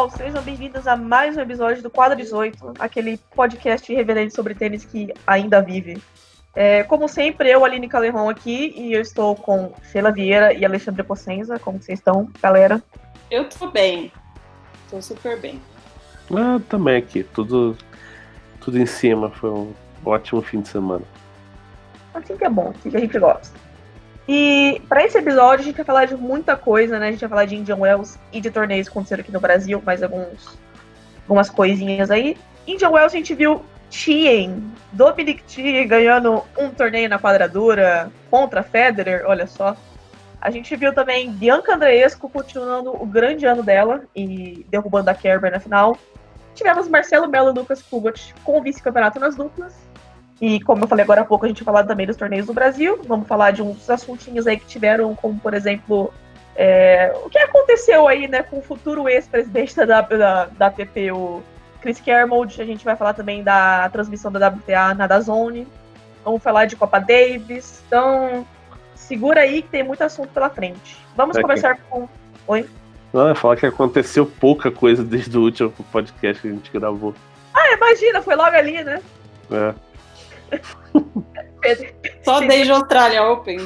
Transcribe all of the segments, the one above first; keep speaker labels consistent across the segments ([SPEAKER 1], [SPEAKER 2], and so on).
[SPEAKER 1] pessoal, sejam bem-vindos a mais um episódio do Quadra 18, aquele podcast irreverente sobre tênis que ainda vive. Como sempre, eu, Aline Calerron, aqui, e eu estou com Sheila Vieira e Alexandre Possenza. Como vocês estão, galera?
[SPEAKER 2] Eu tô bem, tô super bem.
[SPEAKER 3] Também aqui, tudo em cima, foi um ótimo fim de semana.
[SPEAKER 1] Assim que é bom, assim que a gente gosta. E para esse episódio a gente vai falar de muita coisa, né? A gente vai falar de Indian Wells e de torneios que aconteceram aqui no Brasil, mais algumas coisinhas aí. Indian Wells a gente viu Thiem, Dominic Thiem ganhando um torneio na quadradura contra Federer, olha só. A gente viu também Bianca Andreescu continuando o grande ano dela e derrubando a Kerber na final. Tivemos Marcelo Melo e Lucas Kubot com o vice-campeonato nas duplas. E como eu falei agora há pouco, a gente vai falar também dos torneios do Brasil. Vamos falar de uns assuntinhos aí que tiveram, como por exemplo, o que aconteceu aí, né, com o futuro ex-presidente da ATP, o Chris Kermold. A gente vai falar também da transmissão da WTA na DAZN. Vamos falar de Copa Davis. Então, segura aí que tem muito assunto pela frente. Vamos começar com... Oi?
[SPEAKER 3] Não, eu falar que aconteceu pouca coisa desde o último podcast que a gente gravou.
[SPEAKER 1] Imagina, foi logo ali, né?
[SPEAKER 2] Só desde a Australian Open.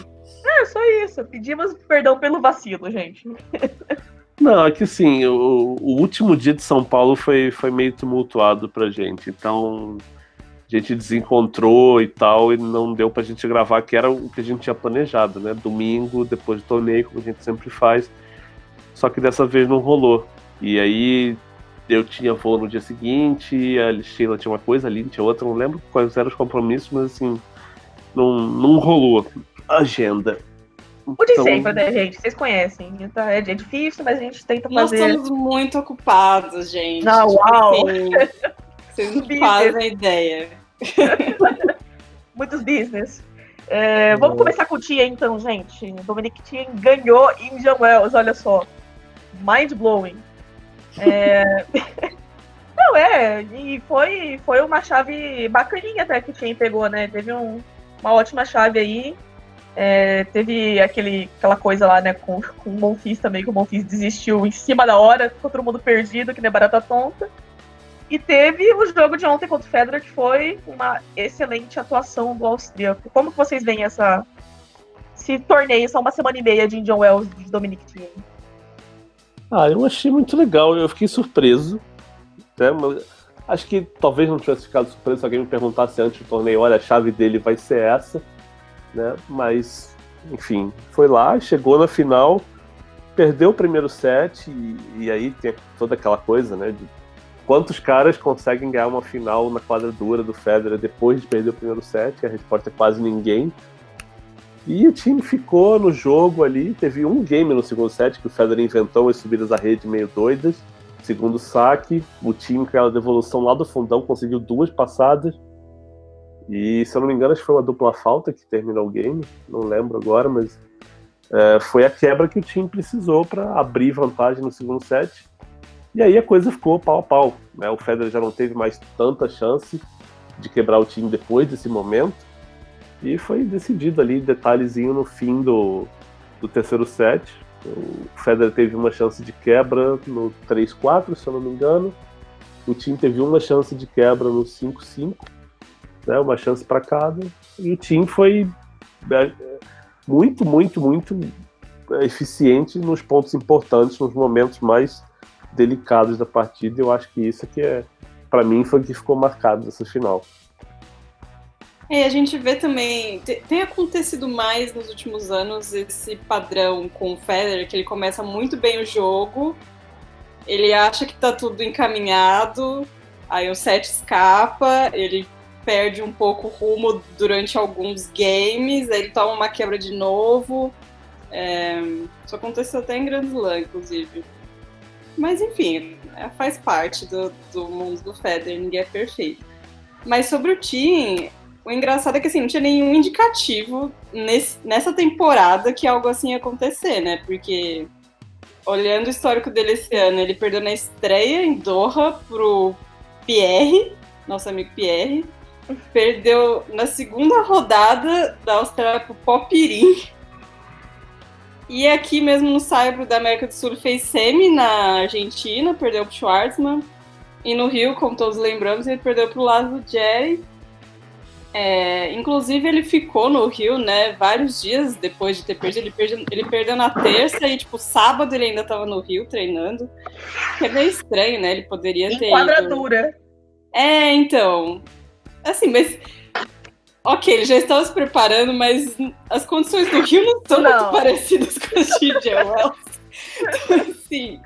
[SPEAKER 1] Só isso. Pedimos perdão pelo vacilo, gente.
[SPEAKER 3] Não, é que sim, o último dia de São Paulo foi meio tumultuado pra gente. Então, a gente desencontrou e tal, e não deu pra gente gravar, que era o que a gente tinha planejado, né? Domingo, depois do torneio, como a gente sempre faz. Só que dessa vez não rolou. E aí... eu tinha voo no dia seguinte, a Sheila tinha uma coisa, a Aline tinha outra, não lembro quais eram os compromissos, mas assim, não rolou a agenda.
[SPEAKER 1] O de sempre, né, gente? Vocês conhecem. Então, é difícil, mas a gente tenta fazer...
[SPEAKER 2] Nós somos muito ocupados, gente.
[SPEAKER 1] Uau!
[SPEAKER 2] Vocês não fazem ideia.
[SPEAKER 1] Muitos business. Vamos começar com o Thiem, então, gente. Dominic Thiem ganhou Indian Wells, olha só. Mind blowing. E foi uma chave bacaninha até que o Thiem pegou, né? Teve uma ótima chave aí. Teve aquela coisa lá, né, com o Monfils também, que o Monfils desistiu em cima da hora, ficou todo mundo perdido, que nem barata tonta. E teve o jogo de ontem contra o Federer, que foi uma excelente atuação do austríaco. Como que vocês veem esse torneio, só uma semana e meia de Indian Wells de Dominic Thiem?
[SPEAKER 3] Eu achei muito legal, eu fiquei surpreso, né? Mas acho que talvez não tivesse ficado surpreso se alguém me perguntasse antes do torneio, olha, a chave dele vai ser essa, né? Mas, enfim, foi lá, chegou na final, perdeu o primeiro set e aí tem toda aquela coisa, né, de quantos caras conseguem ganhar uma final na quadradura do Federer depois de perder o primeiro set, a resposta é quase ninguém. E o time ficou no jogo ali, teve um game no segundo set que o Federer inventou umas subidas à rede meio doidas. Segundo saque, o time com aquela devolução lá do fundão conseguiu 2 passadas. E, se eu não me engano, acho que foi uma dupla falta que terminou o game, não lembro agora, mas foi a quebra que o time precisou para abrir vantagem no segundo set. E aí a coisa ficou pau a pau, né? O Federer já não teve mais tanta chance de quebrar o time depois desse momento. E foi decidido ali, detalhezinho no fim do terceiro set. O Federer teve uma chance de quebra no 3-4, se eu não me engano. O time teve uma chance de quebra no 5-5, né, uma chance para cada. E o time foi muito, muito, muito eficiente nos pontos importantes, nos momentos mais delicados da partida. Eu acho que isso aqui para mim, foi o que ficou marcado nessa final.
[SPEAKER 2] A gente vê também, tem acontecido mais nos últimos anos esse padrão com o Federer, que ele começa muito bem o jogo, ele acha que tá tudo encaminhado, aí o set escapa, ele perde um pouco o rumo durante alguns games, aí ele toma uma quebra de novo. Isso aconteceu até em Grand Slam, inclusive. Mas enfim, faz parte do mundo do Federer, ninguém é perfeito. Mas sobre o Thiem, o engraçado é que assim, não tinha nenhum indicativo nessa temporada que algo assim ia acontecer, né? Porque, olhando o histórico dele esse ano, ele perdeu na estreia em Doha pro Pierre, nosso amigo Pierre. Perdeu na segunda rodada da Austrália pro Popyrin. E aqui mesmo no Saibro da América do Sul, ele fez semi na Argentina, perdeu pro Schwartzman. E no Rio, como todos lembramos, ele perdeu pro Laszlo Djere. Inclusive, ele ficou no Rio, né, vários dias depois de ter perdido. Ele perdeu na terça e, tipo, sábado ele ainda tava no Rio treinando. Que é meio estranho, né? Ele poderia ter
[SPEAKER 1] Enquadradura.
[SPEAKER 2] Então. Assim, mas... Ok, eles já estavam se preparando, mas as condições do Rio não são muito parecidas com as de Indian Wells. Então, assim...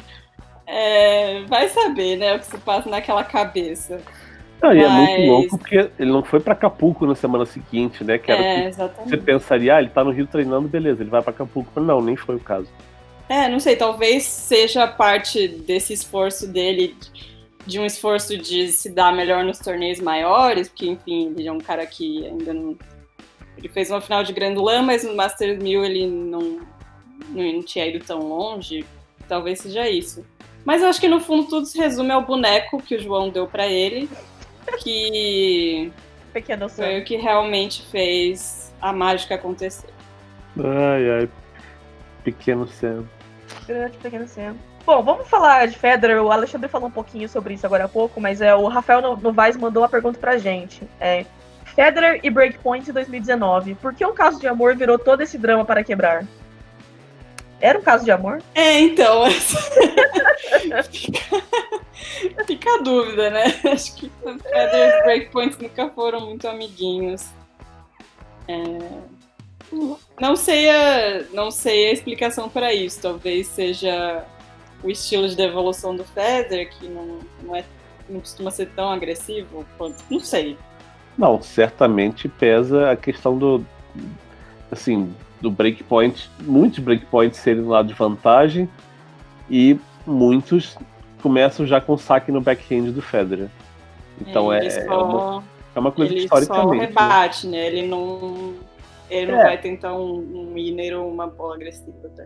[SPEAKER 2] vai saber, né, o que se passa naquela cabeça.
[SPEAKER 3] E é muito louco porque ele não foi pra Acapulco na semana seguinte, né? Que era que você pensaria, ele tá no Rio treinando, beleza, ele vai pra Acapulco. Não, nem foi o caso.
[SPEAKER 2] Não sei, talvez seja parte desse esforço dele, de um esforço de se dar melhor nos torneios maiores, porque, enfim, ele é um cara que ainda não... Ele fez uma final de Grand Slam, mas no Masters 1000 ele não tinha ido tão longe. Talvez seja isso. Mas eu acho que no fundo tudo se resume ao boneco que o João deu pra ele, que foi o que realmente fez a mágica acontecer.
[SPEAKER 3] Ai, pequeno Sam.
[SPEAKER 1] Grande pequeno Sam. Bom, vamos falar de Federer. O Alexandre falou um pouquinho sobre isso agora há pouco, mas o Rafael Novaes mandou uma pergunta pra gente. Federer e Breakpoint em 2019. Por que um caso de amor virou todo esse drama para quebrar? Era um caso de amor?
[SPEAKER 2] Então. Fica a dúvida, né? Acho que Federer e Breakpoint nunca foram muito amiguinhos. Não sei a explicação para isso. Talvez seja o estilo de devolução do Federer, que não costuma ser tão agressivo quanto. Não sei.
[SPEAKER 3] Não, certamente pesa a questão do breakpoint, muitos breakpoints serem do lado de vantagem e muitos começam já com saque no backhand do Federer. Então é uma coisa que historicamente...
[SPEAKER 2] Ele só rebate, né? Ele não vai tentar um winner ou uma bola agressiva. Tá?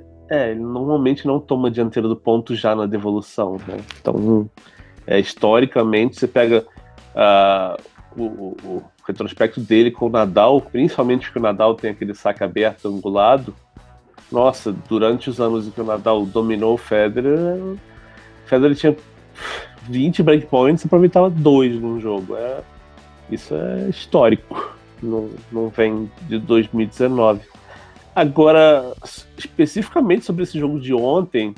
[SPEAKER 3] Ele normalmente não toma a dianteira do ponto já na devolução, né? Então, historicamente, você pega o retrospecto dele com o Nadal, principalmente porque o Nadal tem aquele saque aberto, angulado. Nossa, durante os anos em que o Nadal dominou o Federer tinha 20 breakpoints e aproveitava 2 num jogo. Isso é histórico, não vem de 2019. Agora, especificamente sobre esse jogo de ontem,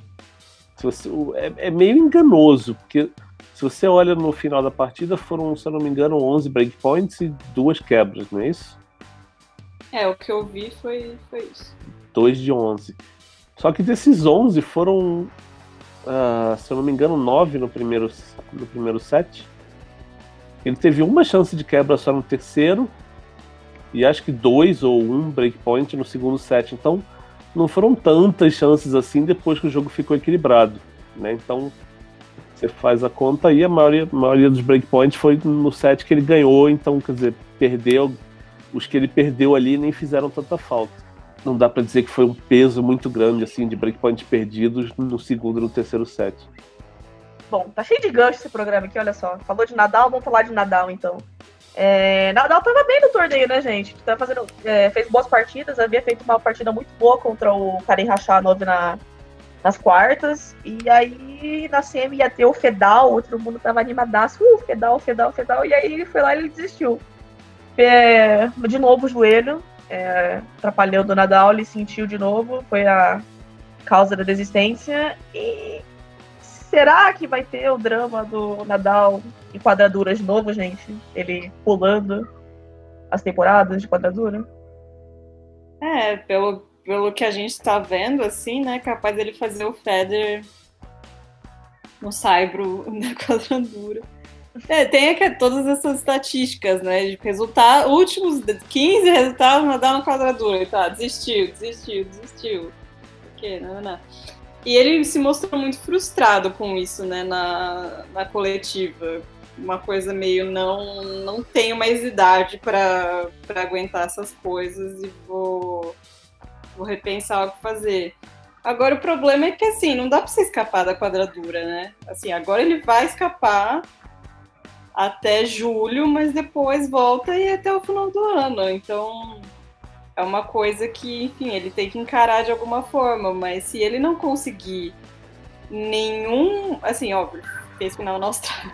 [SPEAKER 3] é meio enganoso, porque se você olha no final da partida, foram, se eu não me engano, 11 breakpoints e 2 quebras, não é isso?
[SPEAKER 2] O que eu vi foi isso.
[SPEAKER 3] 2 de 11. Só que desses 11 foram, se eu não me engano, 9 no primeiro set. Ele teve uma chance de quebra só no terceiro e acho que 2 ou 1 breakpoint no segundo set. Então, não foram tantas chances assim depois que o jogo ficou equilibrado, né? Então, você faz a conta aí, a maioria dos breakpoints foi no set que ele ganhou, então, quer dizer, os que ele perdeu ali nem fizeram tanta falta. Não dá pra dizer que foi um peso muito grande, assim, de breakpoints perdidos no segundo e no terceiro set.
[SPEAKER 1] Bom, tá cheio de gancho esse programa aqui, olha só. Falou de Nadal, vamos falar de Nadal, então. Nadal tava bem no torneio, né, gente? Fez boas partidas, havia feito uma partida muito boa contra o Karen Khachanov nas quartas, e aí na semi ia ter o Fedal, outro mundo tava animadaço, Fedal, e aí ele foi lá e ele desistiu. De novo o joelho, atrapalhando o Nadal, ele sentiu de novo, foi a causa da desistência, e será que vai ter o drama do Nadal em quadraduras de novo, gente? Ele pulando as temporadas de quadradura?
[SPEAKER 2] Pelo que a gente está vendo, assim, né, capaz dele fazer o Federer no saibro na quadradura. Tem todas essas estatísticas, né, de últimos 15 resultados, Nadal na quadradura, e tá, desistiu. Por quê? Não. E ele se mostrou muito frustrado com isso, né, na coletiva. Uma coisa meio, não tenho mais idade para aguentar essas coisas e vou repensar o que fazer. Agora o problema é que, assim, não dá pra você escapar da quadradura, né? Assim, agora ele vai escapar até julho, mas depois volta e até o final do ano. Então, é uma coisa que, enfim, ele tem que encarar de alguma forma, mas se ele não conseguir nenhum, assim, óbvio, fez final na Austrália,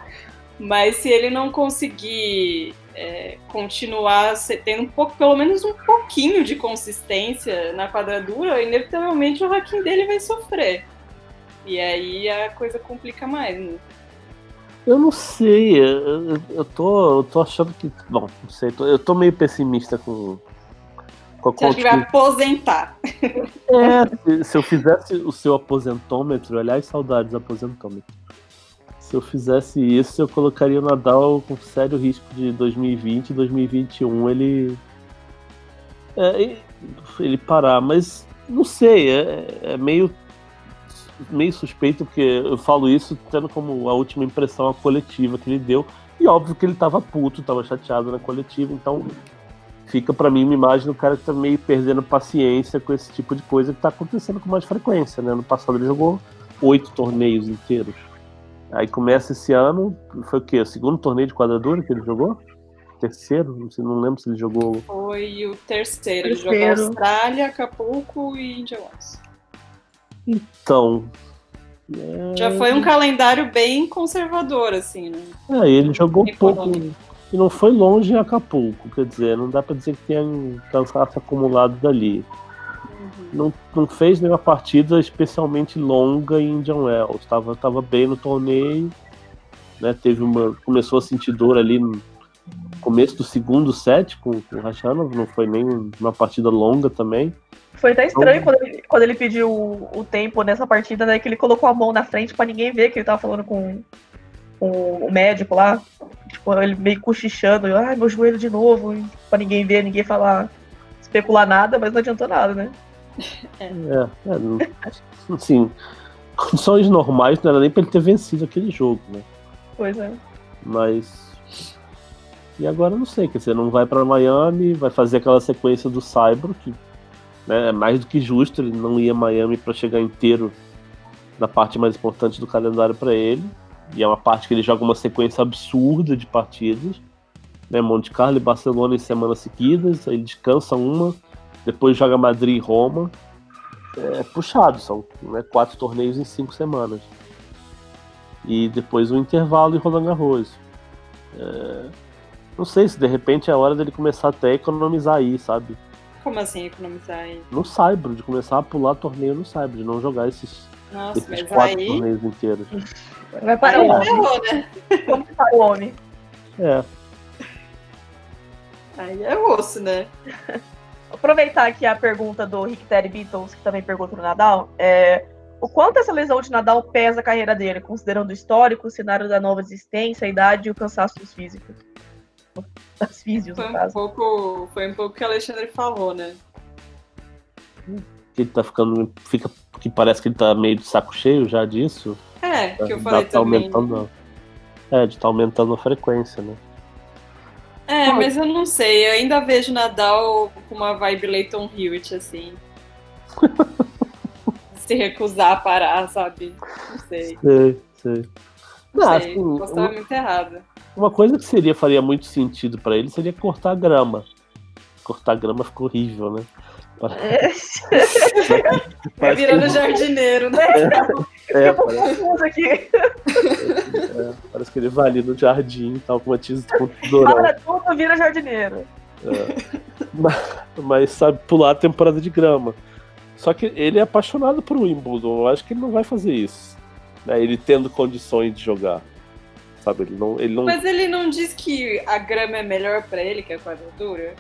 [SPEAKER 2] mas se ele não conseguir continuar tendo pelo menos um pouquinho de consistência na quadradura, inevitavelmente o hacking dele vai sofrer. E aí a coisa complica mais, né?
[SPEAKER 3] Eu não sei, eu tô achando que. Bom, não sei, eu tô meio pessimista com a
[SPEAKER 2] Você acha que vai aposentar?
[SPEAKER 3] Se eu fizesse o seu aposentômetro, aliás, saudades do aposentômetro. Se eu fizesse isso, eu colocaria o Nadal com sério risco de 2020 e 2021 ele parar, mas não sei, é meio suspeito, porque eu falo isso tendo como a última impressão a coletiva que ele deu, e óbvio que ele tava puto, tava chateado na coletiva, então fica pra mim uma imagem do cara que tá meio perdendo paciência com esse tipo de coisa que tá acontecendo com mais frequência, né? No passado ele jogou 8 torneios inteiros. Aí começa esse ano, foi o quê? O segundo torneio de quadradura que ele jogou? Terceiro? Não lembro se ele jogou...
[SPEAKER 2] Foi o terceiro. Ele jogou Austrália, Acapulco e Indian Wells.
[SPEAKER 3] Então...
[SPEAKER 2] Já foi um calendário bem conservador, assim, né?
[SPEAKER 3] Ele jogou pouco... E não foi longe em Acapulco, quer dizer, não dá pra dizer que tenha um cansaço acumulado dali. Não fez nenhuma partida especialmente longa em Indian Wells. Tava bem no torneio, né? Começou a sentir dor ali no começo do segundo set com o Khachanov, não foi nem uma partida longa também.
[SPEAKER 1] Foi até estranho quando ele pediu o tempo nessa partida, né? Que ele colocou a mão na frente pra ninguém ver que ele tava falando com o médico lá. Tipo, ele meio cochichando, meu joelho de novo, pra ninguém ver, ninguém falar, especular nada, mas não adiantou nada, né?
[SPEAKER 3] Assim, condições normais não era nem pra ele ter vencido aquele jogo, né?
[SPEAKER 1] Pois é.
[SPEAKER 3] Mas... E agora eu não sei, quer dizer, não vai pra Miami, vai fazer aquela sequência do Saibro, que, né, é mais do que justo, ele não ia a Miami pra chegar inteiro na parte mais importante do calendário pra ele. E é uma parte que ele joga uma sequência absurda de partidas, né? Monte Carlo e Barcelona em semanas seguidas, aí ele descansa uma, depois joga Madrid e Roma. É puxado, são, né, 4 torneios em 5 semanas. E depois um intervalo em Roland Garros. Não sei se de repente é a hora dele começar até a economizar aí, sabe?
[SPEAKER 2] Como assim economizar aí?
[SPEAKER 3] No Saibro, de começar a pular torneio no Saibro, de não jogar esses 4 torneios inteiros.
[SPEAKER 1] Vai para o homem. Né? Vamos para o homem.
[SPEAKER 2] Aí é osso, né?
[SPEAKER 1] Aproveitar aqui a pergunta do Rick Terry Beatles, que também pergunta no Nadal. O quanto essa lesão de Nadal pesa a carreira dele, considerando o histórico, o cenário da nova existência, a idade e o cansaço dos físicos? Das físios, no caso.
[SPEAKER 2] Foi um pouco o que o Alexandre falou, né?
[SPEAKER 3] Que ele tá ficando... que parece que ele tá meio de saco cheio já disso.
[SPEAKER 2] Que eu falei também.
[SPEAKER 3] De tá aumentando a frequência, né?
[SPEAKER 2] Mas eu não sei, eu ainda vejo Nadal com uma vibe Leighton Hewitt, assim. Se recusar a parar, sabe? Não sei.
[SPEAKER 3] Sei.
[SPEAKER 2] Não sei, assim, posso estar muito errada.
[SPEAKER 3] Uma coisa que faria muito sentido pra ele seria cortar a grama. Cortar a grama ficou horrível, né?
[SPEAKER 2] Virando jardineiro, né?
[SPEAKER 3] Parece que ele vai ali no jardim, tal, com uma tesourão.
[SPEAKER 1] Para tudo, vira jardineiro.
[SPEAKER 3] Mas sabe pular a temporada de grama. Só que ele é apaixonado por Wimbledon. Eu acho que ele não vai fazer isso, né? Ele tendo condições de jogar, sabe? Ele não...
[SPEAKER 2] Mas ele não diz que a grama é melhor pra ele que a quadradura?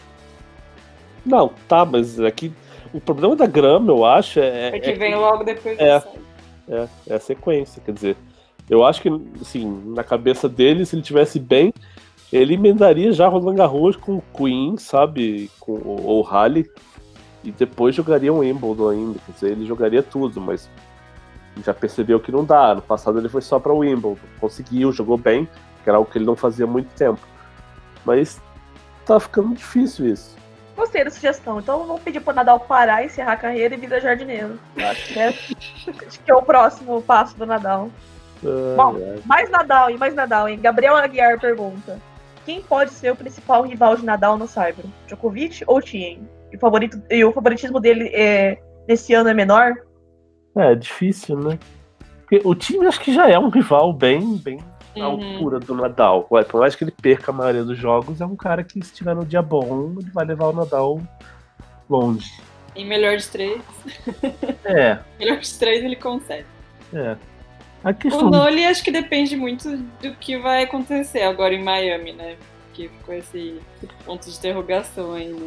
[SPEAKER 3] Não, tá, mas aqui o problema da grama, eu acho,
[SPEAKER 2] é que vem logo depois do
[SPEAKER 3] é a sequência, quer dizer, eu acho que, assim, na cabeça dele, se ele tivesse bem, ele emendaria já Roland Garros com o Queen, sabe, ou Halle, e depois jogaria um Wimbledon ainda, quer dizer, ele jogaria tudo, mas já percebeu que não dá. No passado ele foi só para o Wimbledon, conseguiu, jogou bem, que era algo que ele não fazia há muito tempo, mas tá ficando difícil isso.
[SPEAKER 1] Gostei da sugestão. Então vamos pedir pro Nadal parar, encerrar a carreira e virar jardineiro. Eu acho que é o próximo passo do Nadal. Bom, mais Nadal, hein? Gabriel Aguiar pergunta: quem pode ser o principal rival de Nadal no Saibro? Djokovic ou Thiem? e o favoritismo dele desse ano é menor.
[SPEAKER 3] É difícil, né? Porque o time acho que já é um rival bem à altura do Nadal. Por mais que ele perca a maioria dos jogos, é um cara que, se estiver no dia bom, ele vai levar o Nadal longe.
[SPEAKER 2] Em melhor de 3. Melhor de 3 ele consegue.
[SPEAKER 3] A questão...
[SPEAKER 2] O Nole acho que depende muito do que vai acontecer agora em Miami, né? Porque ficou esse ponto de interrogação ainda.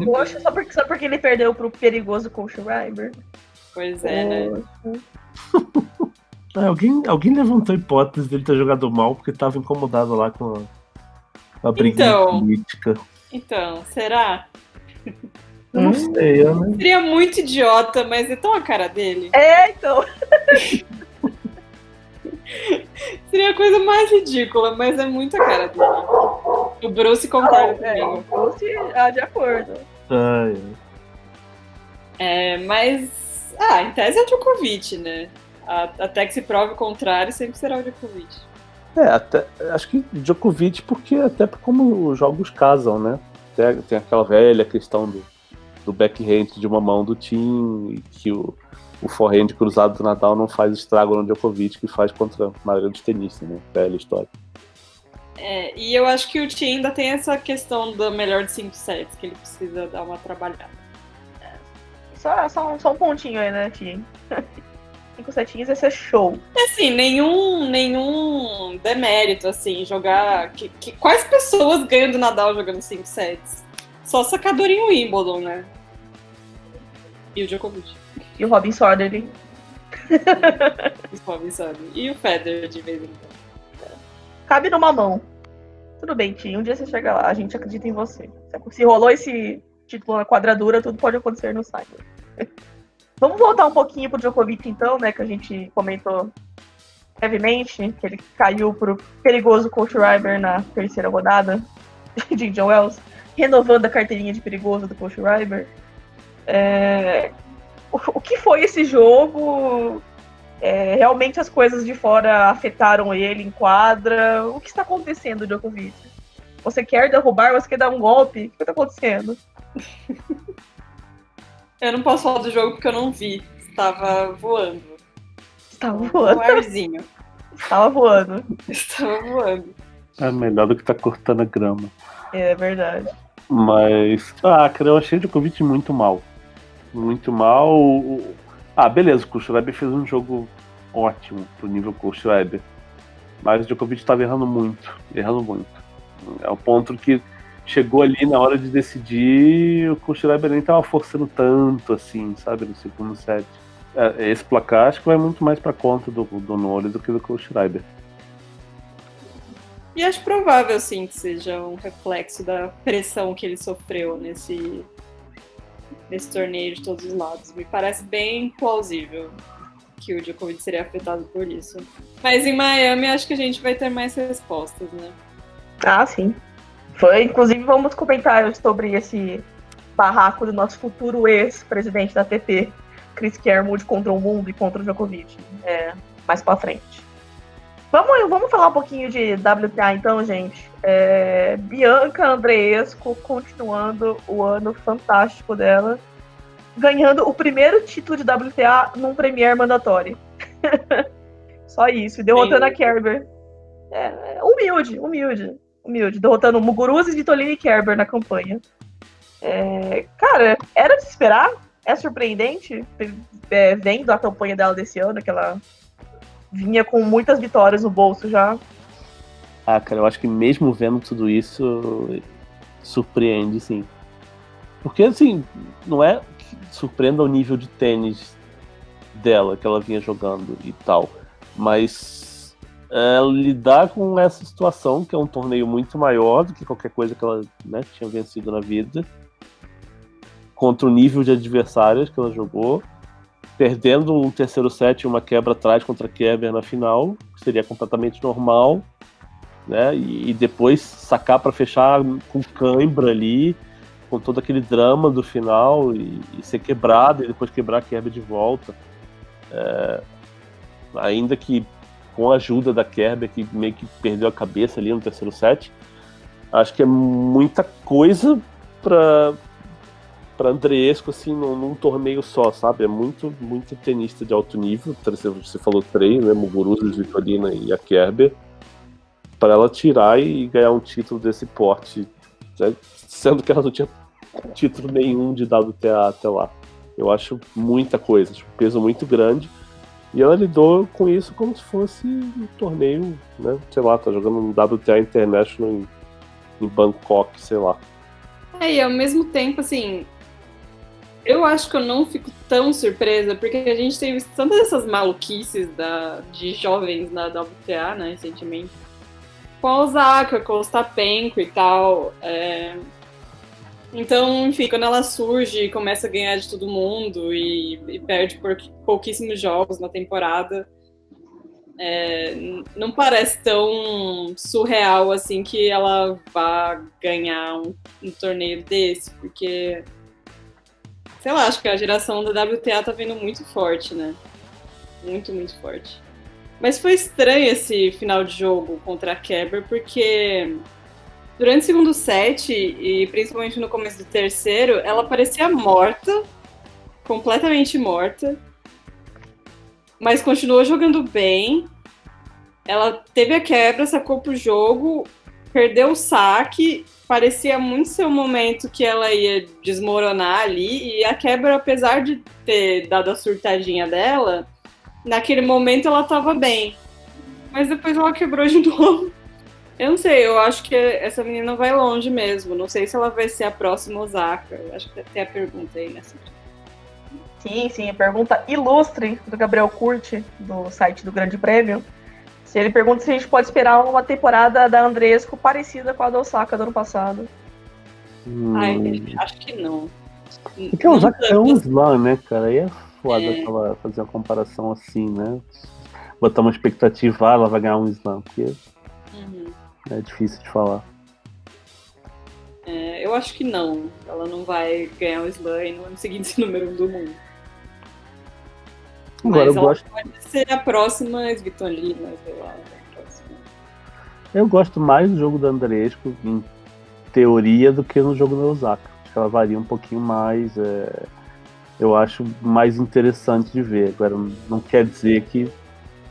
[SPEAKER 1] Poxa, só porque ele perdeu pro perigoso Coach Schreiber.
[SPEAKER 2] Pois é, né?
[SPEAKER 3] Alguém levantou a hipótese dele ter jogado mal porque estava incomodado lá com a briga política.
[SPEAKER 2] Então, será?
[SPEAKER 3] Eu não sei, né?
[SPEAKER 2] Seria muito idiota, mas é tão a cara dele.
[SPEAKER 1] Então.
[SPEAKER 2] Seria a coisa mais ridícula, mas é muito a cara dele. O Bruce concorda comigo.
[SPEAKER 1] O Bruce de acordo.
[SPEAKER 2] Mas, em tese é o Djokovic, né? Até que se prove o contrário, sempre será o Djokovic.
[SPEAKER 3] Acho que Djokovic, porque até como os jogos casam, né? Tem aquela velha questão do backhand de uma mão do Thiem, e que o forehand cruzado do Nadal não faz estrago no Djokovic, que faz contra a maioria dos tenistas, né? Velha história.
[SPEAKER 2] E eu acho que o Thiem ainda tem essa questão do melhor de 5 sets, que ele precisa dar uma trabalhada.
[SPEAKER 1] Só um pontinho aí, né, Thiem? 5 setinhos, esse é show.
[SPEAKER 2] Assim, nenhum demérito, assim, jogar... Quais pessoas ganham do Nadal jogando 5 sets? Só sacador em Wimbledon, né? E o Djokovic.
[SPEAKER 1] E o Robin Soderling.
[SPEAKER 2] E o Federer, de vez em quando.
[SPEAKER 1] Cabe numa mão. Tudo bem, Thiem, um dia você chega lá, a gente acredita em você. Se rolou esse título na quadradura, tudo pode acontecer no site. Vamos voltar um pouquinho pro Djokovic, então, né, que a gente comentou brevemente, que ele caiu pro perigoso Coach Schreiber na terceira rodada de Indian Wells, renovando a carteirinha de perigoso do Coach Schreiber. O que foi esse jogo? Realmente as coisas de fora afetaram ele em quadra? O que está acontecendo, Djokovic? Você quer derrubar? Você quer dar um golpe? O que está acontecendo?
[SPEAKER 2] Eu não posso falar do jogo porque eu não vi. Estava voando.
[SPEAKER 1] Estava voando?
[SPEAKER 2] Um arzinho.
[SPEAKER 1] Estava voando.
[SPEAKER 2] Estava voando.
[SPEAKER 3] É melhor do que tá cortando a grama.
[SPEAKER 1] É verdade.
[SPEAKER 3] Mas, cara, eu achei o Djokovic muito mal. Muito mal. Beleza, o Coach Schreiber fez um jogo ótimo pro nível Coach Schreiber. Mas o Djokovic estava errando muito. É o ponto que chegou ali na hora de decidir, o Coach Schreiber nem tava forçando tanto assim, sabe, no segundo set. Esse placar acho que vai muito mais pra conta do Nole do que do Coach Schreiber.
[SPEAKER 2] E acho provável, sim, que seja um reflexo da pressão que ele sofreu nesse torneio de todos os lados. Me parece bem plausível que o Djokovic seria afetado por isso. Mas em Miami acho que a gente vai ter mais respostas, né?
[SPEAKER 1] Sim. Inclusive, vamos comentar sobre esse barraco do nosso futuro ex-presidente da ATP, Chris Kermode, contra o mundo e contra o Djokovic. Mais pra frente. Vamos falar um pouquinho de WTA então, gente. Bianca Andreescu continuando o ano fantástico dela, ganhando o primeiro título de WTA num Premier mandatório. Só isso, derrotando a Kerber. Humilde. Derrotando Muguruza, Svitolina e Kerber na campanha. Cara, era de se esperar? É surpreendente, vendo a campanha dela desse ano, que ela vinha com muitas vitórias no bolso já.
[SPEAKER 3] Cara, eu acho que mesmo vendo tudo isso, surpreende, sim. Porque, assim, não é que surpreenda o nível de tênis dela, que ela vinha jogando e tal, mas lidar com essa situação, que é um torneio muito maior do que qualquer coisa que ela, né, tinha vencido na vida, contra o nível de adversários que ela jogou, perdendo um terceiro set e uma quebra atrás contra a Kerber na final, que seria completamente normal, né, e depois sacar para fechar com cãibra ali, com todo aquele drama do final, e ser quebrado, e depois quebrar a Kerber de volta. Ainda que com a ajuda da Kerber, que meio que perdeu a cabeça ali no terceiro set, acho que é muita coisa pra Andreescu, assim, num torneio só, sabe? É muito tenista de alto nível. Você falou três, né? Muguruza, Svitolina e a Kerber. Pra ela tirar e ganhar um título desse porte, né? Sendo que ela não tinha título nenhum de WTA até lá. Eu acho muita coisa, um peso muito grande. E ela lidou com isso como se fosse um torneio, né? Sei lá, tá jogando um WTA International em Bangkok, sei lá.
[SPEAKER 2] E ao mesmo tempo, assim, eu acho que eu não fico tão surpresa, porque a gente tem visto tantas dessas maluquices de jovens na WTA, né, recentemente. Com a Osaka, com o Ostapenko e tal. Então, enfim, quando ela surge e começa a ganhar de todo mundo e perde por pouquíssimos jogos na temporada, não parece tão surreal assim que ela vá ganhar um torneio desse, porque, sei lá, acho que a geração da WTA tá vindo muito forte, né? Muito, muito forte. Mas foi estranho esse final de jogo contra a Kerber, porque durante o segundo set, e principalmente no começo do terceiro, ela parecia morta, completamente morta, mas continuou jogando bem. Ela teve a quebra, sacou pro jogo, perdeu o saque, parecia muito ser um momento que ela ia desmoronar ali, e a quebra, apesar de ter dado a surtadinha dela, naquele momento ela tava bem. Mas depois ela quebrou de novo. Eu não sei, eu acho que essa menina vai longe mesmo. Não sei se ela vai ser a próxima Osaka. Eu acho que tem a pergunta aí nessa.
[SPEAKER 1] Sim, a pergunta ilustre do Gabriel Curti, do site do Grande Prêmio. Se ele pergunta se a gente pode esperar uma temporada da Andreescu parecida com a da Osaka do ano passado.
[SPEAKER 2] Ai, acho que não.
[SPEAKER 4] Porque a Osaka é um slam, né, cara? Aí é foda ela fazer uma comparação assim, né? Botar uma expectativa, ela vai ganhar um slam, porque é difícil de falar.
[SPEAKER 2] Eu acho que não. Ela não vai ganhar o slam e no ano seguinte ser número 1 do mundo.
[SPEAKER 4] Agora,
[SPEAKER 2] mas ela pode ser a próxima Svitolina, sei lá.
[SPEAKER 4] Eu gosto mais do jogo da Andreescu, em teoria, do que no jogo da Osaka. Acho que ela varia um pouquinho mais. Eu acho mais interessante de ver. Agora, não quer dizer que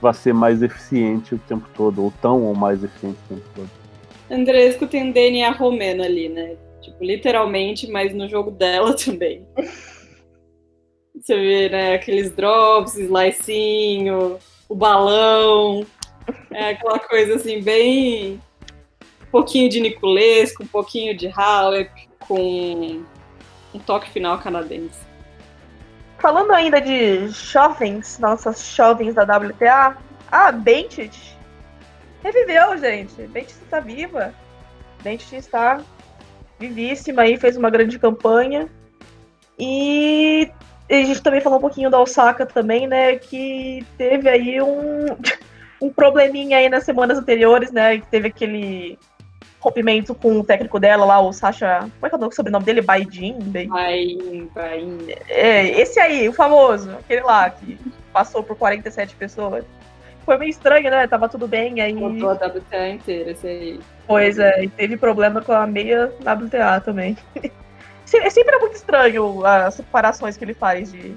[SPEAKER 4] vai ser mais eficiente o tempo todo, ou tão ou mais eficiente o tempo todo.
[SPEAKER 2] Andreescu tem um DNA romeno ali, né? Tipo, literalmente, mas no jogo dela também. Você vê, né, aqueles drops, slicinho, o balão, aquela coisa assim, bem... Um pouquinho de Niculescu, um pouquinho de Halep, com um toque final canadense.
[SPEAKER 1] Falando ainda de jovens, nossas jovens da WTA, a Bencic reviveu, gente. Bencic está viva. Bencic está vivíssima aí, fez uma grande campanha. E a gente também falou um pouquinho da Osaka também, né, que teve aí um probleminha aí nas semanas anteriores, né, que teve aquele rompimento com o técnico dela lá, o Sasha... Como é que é o sobrenome dele? Baidin?
[SPEAKER 2] Bain.
[SPEAKER 1] Esse aí, o famoso, aquele lá, que passou por 47 pessoas. Foi meio estranho, né? Tava tudo bem, aí...
[SPEAKER 2] Contou a WTA inteira, esse aí.
[SPEAKER 1] Pois é, e teve problema com a meia WTA também. Sempre é muito estranho as separações que ele faz de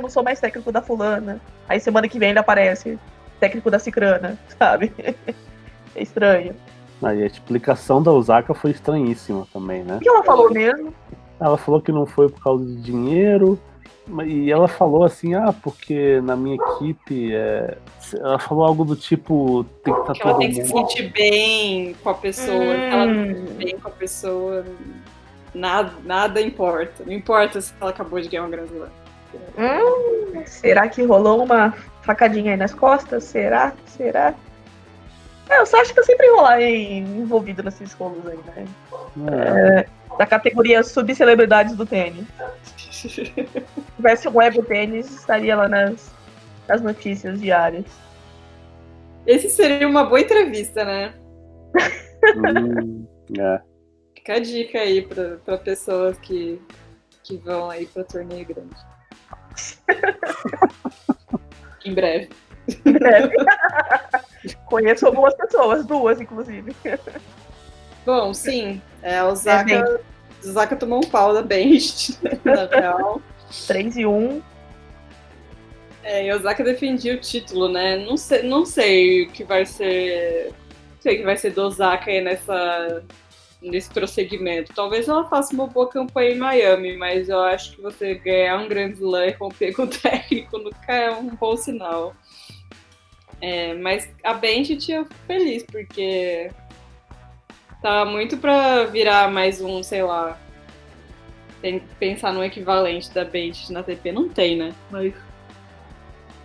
[SPEAKER 1] não sou mais técnico da fulana. Aí semana que vem ele aparece técnico da cicrana, sabe? É estranho.
[SPEAKER 4] Aí a explicação da Osaka foi estranhíssima também, né?
[SPEAKER 1] O que ela falou mesmo?
[SPEAKER 4] Ela falou que não foi por causa de dinheiro, e ela falou assim, porque na minha equipe, ela falou algo do tipo, tem que estar todo mundo...
[SPEAKER 2] Ela tem que se sentir bem com a pessoa, se ela não se sentir bem com a pessoa, nada importa. Não importa se ela acabou de ganhar um Grand Slam.
[SPEAKER 1] Será que rolou uma facadinha aí nas costas? Será? Eu só acho que eu sempre envolvido nesses rolos aí, né? Da categoria subcelebridades do tênis. Se tivesse um web tênis, estaria lá nas notícias diárias.
[SPEAKER 2] Esse seria uma boa entrevista, né? Fica a dica aí para pessoas que vão aí para torneio grande. Em breve.
[SPEAKER 1] Conheço algumas pessoas, 2 inclusive.
[SPEAKER 2] Bom, sim, a Osaka Osaka tomou um pau da Benji, na real.
[SPEAKER 1] 3-1.
[SPEAKER 2] E Osaka defendia o título, né? Não sei o que vai ser. Não sei o que vai ser do Osaka aí nesse prosseguimento. Talvez ela faça uma boa campanha em Miami, mas eu acho que você ganhar um Grand Slam e romper com o técnico nunca é um bom sinal. Mas a Benji tinha feliz, porque tava muito pra virar mais um, sei lá. Tem que pensar no equivalente da Benji na TP. Não tem, né? Mas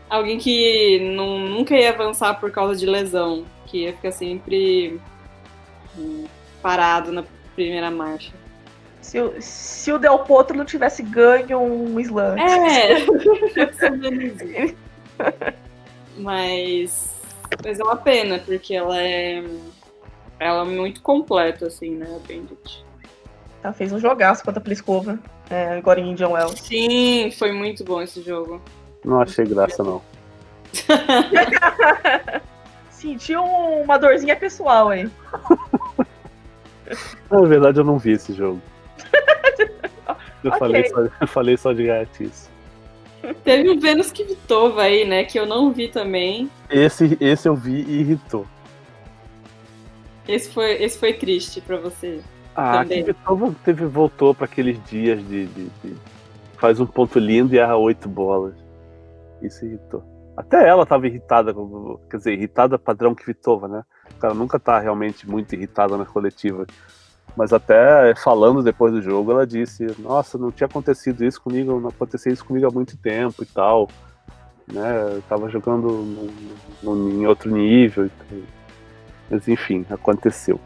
[SPEAKER 2] alguém que nunca ia avançar por causa de lesão, que ia ficar sempre parado na primeira marcha.
[SPEAKER 1] Se o Del Potro não tivesse ganho um slam.
[SPEAKER 2] Mas é uma pena, porque ela é muito completa, assim, né, a Bandit.
[SPEAKER 1] Ela fez um jogaço contra a Pliskova, agora em Indian Wells.
[SPEAKER 2] Sim, foi muito bom esse jogo.
[SPEAKER 4] Não achei graça, não.
[SPEAKER 1] Senti uma dorzinha pessoal aí.
[SPEAKER 4] Na verdade, eu não vi esse jogo. Eu
[SPEAKER 1] Ok.
[SPEAKER 4] falei só de gatice.
[SPEAKER 2] Teve o Venus Kvitova aí, né, que eu não vi também.
[SPEAKER 4] Esse eu vi e irritou.
[SPEAKER 2] Esse foi triste pra você.
[SPEAKER 4] Ah,
[SPEAKER 2] Também.
[SPEAKER 4] Kvitova voltou para aqueles dias de faz um ponto lindo e erra 8 bolas. Isso irritou. Até ela tava irritada, quer dizer, irritada padrão Kvitova, né? Ela nunca tá realmente muito irritada na coletiva. Mas até falando depois do jogo, ela disse: nossa, não tinha acontecido isso comigo, não acontecia isso comigo há muito tempo e tal. Né? Eu tava jogando em outro nível e tal. Mas enfim, aconteceu.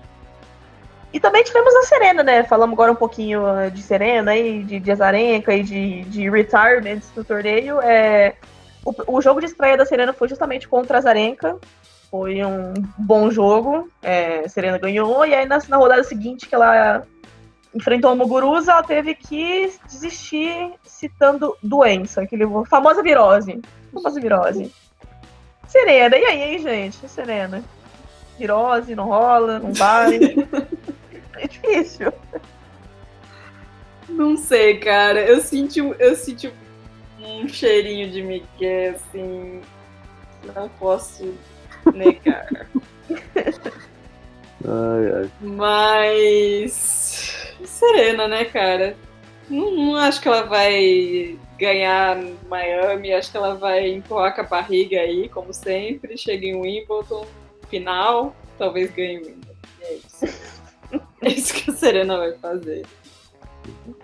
[SPEAKER 1] E também tivemos a Serena, né? Falamos agora um pouquinho de Serena e de Azarenka e de retirements do torneio. O jogo de estreia da Serena foi justamente contra a Azarenka. Foi um bom jogo. A Serena ganhou. E aí na rodada seguinte que ela enfrentou a Muguruza, ela teve que desistir citando doença. Aquele famosa virose. Serena, e aí, hein, gente? Serena. Virose, não rola, não vai. É difícil.
[SPEAKER 2] Não sei, cara. Eu senti um cheirinho de Miguel, assim. Não posso negar.
[SPEAKER 4] Ai.
[SPEAKER 2] Mas Serena, né, cara? Não acho que ela vai ganhar Miami. Acho que ela vai empurrar com a barriga aí, como sempre. Chega em Wimbledon, final, talvez ganhe Wimbledon. É isso. É isso que a Serena vai fazer.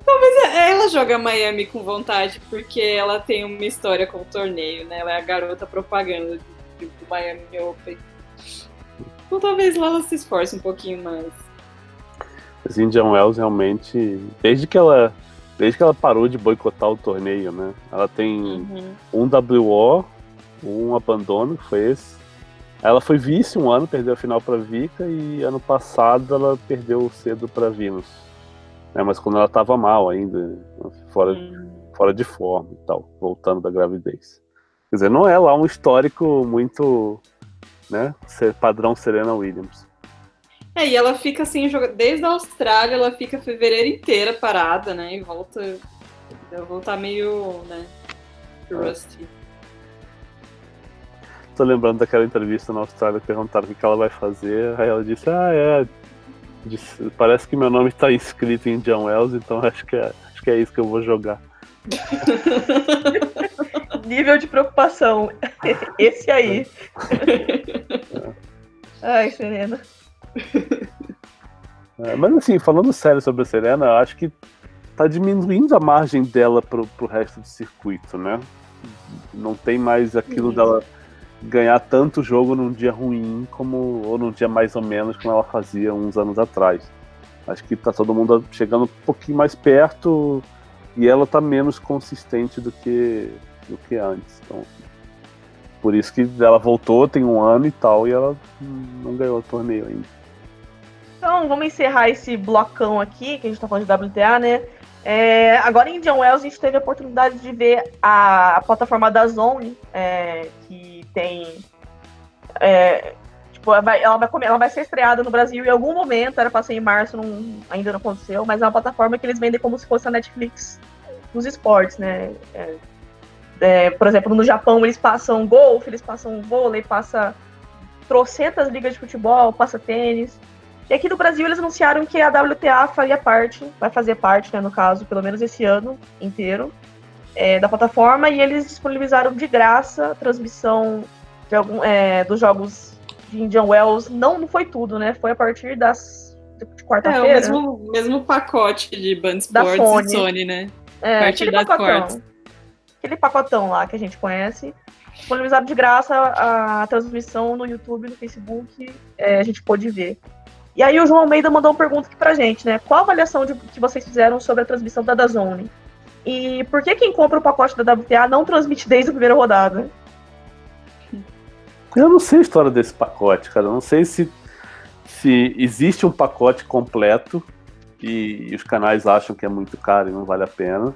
[SPEAKER 2] Talvez ela joga Miami com vontade, porque ela tem uma história com o torneio, né? Ela é a garota propaganda do Miami Open. Então talvez lá ela se esforce um pouquinho mais.
[SPEAKER 4] Mas Indian Wells realmente, desde que ela parou de boicotar o torneio, né? Ela tem um WO, um abandono, que foi esse. Ela foi vice um ano, perdeu a final para Vika, e ano passado ela perdeu cedo para Venus. Mas quando ela estava mal ainda, fora de forma e tal, voltando da gravidez. Quer dizer, não é lá um histórico muito, né, padrão Serena Williams.
[SPEAKER 2] E ela fica assim, desde a Austrália, ela fica fevereiro inteira parada, né, e volta meio, né, rusty.
[SPEAKER 4] Tô lembrando daquela entrevista na Austrália, perguntaram o que ela vai fazer, aí ela disse, parece que meu nome está inscrito em Indian Wells, então acho que é isso que eu vou jogar.
[SPEAKER 1] Nível de preocupação. Esse aí. Ai, Serena.
[SPEAKER 4] Mas assim, falando sério sobre a Serena, eu acho que tá diminuindo a margem dela pro resto do circuito, né? Não tem mais aquilo dela ganhar tanto jogo num dia ruim ou num dia mais ou menos como ela fazia uns anos atrás. Acho que tá todo mundo chegando um pouquinho mais perto e ela tá menos consistente do que antes. Então, por isso que ela voltou, tem um ano e tal, e ela não ganhou o torneio ainda.
[SPEAKER 1] Então, vamos encerrar esse blocão aqui, que a gente tá falando de WTA, né? Agora em Indian Wells a gente teve a oportunidade de ver a plataforma da Zone, que tem Tipo, ela vai ser estreada no Brasil em algum momento, era pra ser em março, ainda não aconteceu, mas é uma plataforma que eles vendem como se fosse a Netflix dos esportes, né? Por exemplo, no Japão eles passam golfe, eles passam vôlei, passa trocentas ligas de futebol, passa tênis. E aqui no Brasil eles anunciaram que a WTA vai fazer parte, né, no caso, pelo menos esse ano inteiro, da plataforma, e eles disponibilizaram de graça a transmissão dos jogos de Indian Wells. Não foi tudo, né? Foi a partir de quarta-feira.
[SPEAKER 2] É o mesmo pacote de Band Sports e Sony, né?
[SPEAKER 1] A partir da Sports. Aquele pacotão lá que a gente conhece. Disponibilizaram de graça a transmissão no YouTube, no Facebook, a gente pôde ver. E aí o João Almeida mandou uma pergunta aqui pra gente, né? Qual a avaliação que vocês fizeram sobre a transmissão da DAZN? E por que quem compra o pacote da WTA não transmite desde a primeira rodada?
[SPEAKER 3] Eu não sei a história desse pacote, cara. Eu não sei se existe um pacote completo e os canais acham que é muito caro e não vale a pena,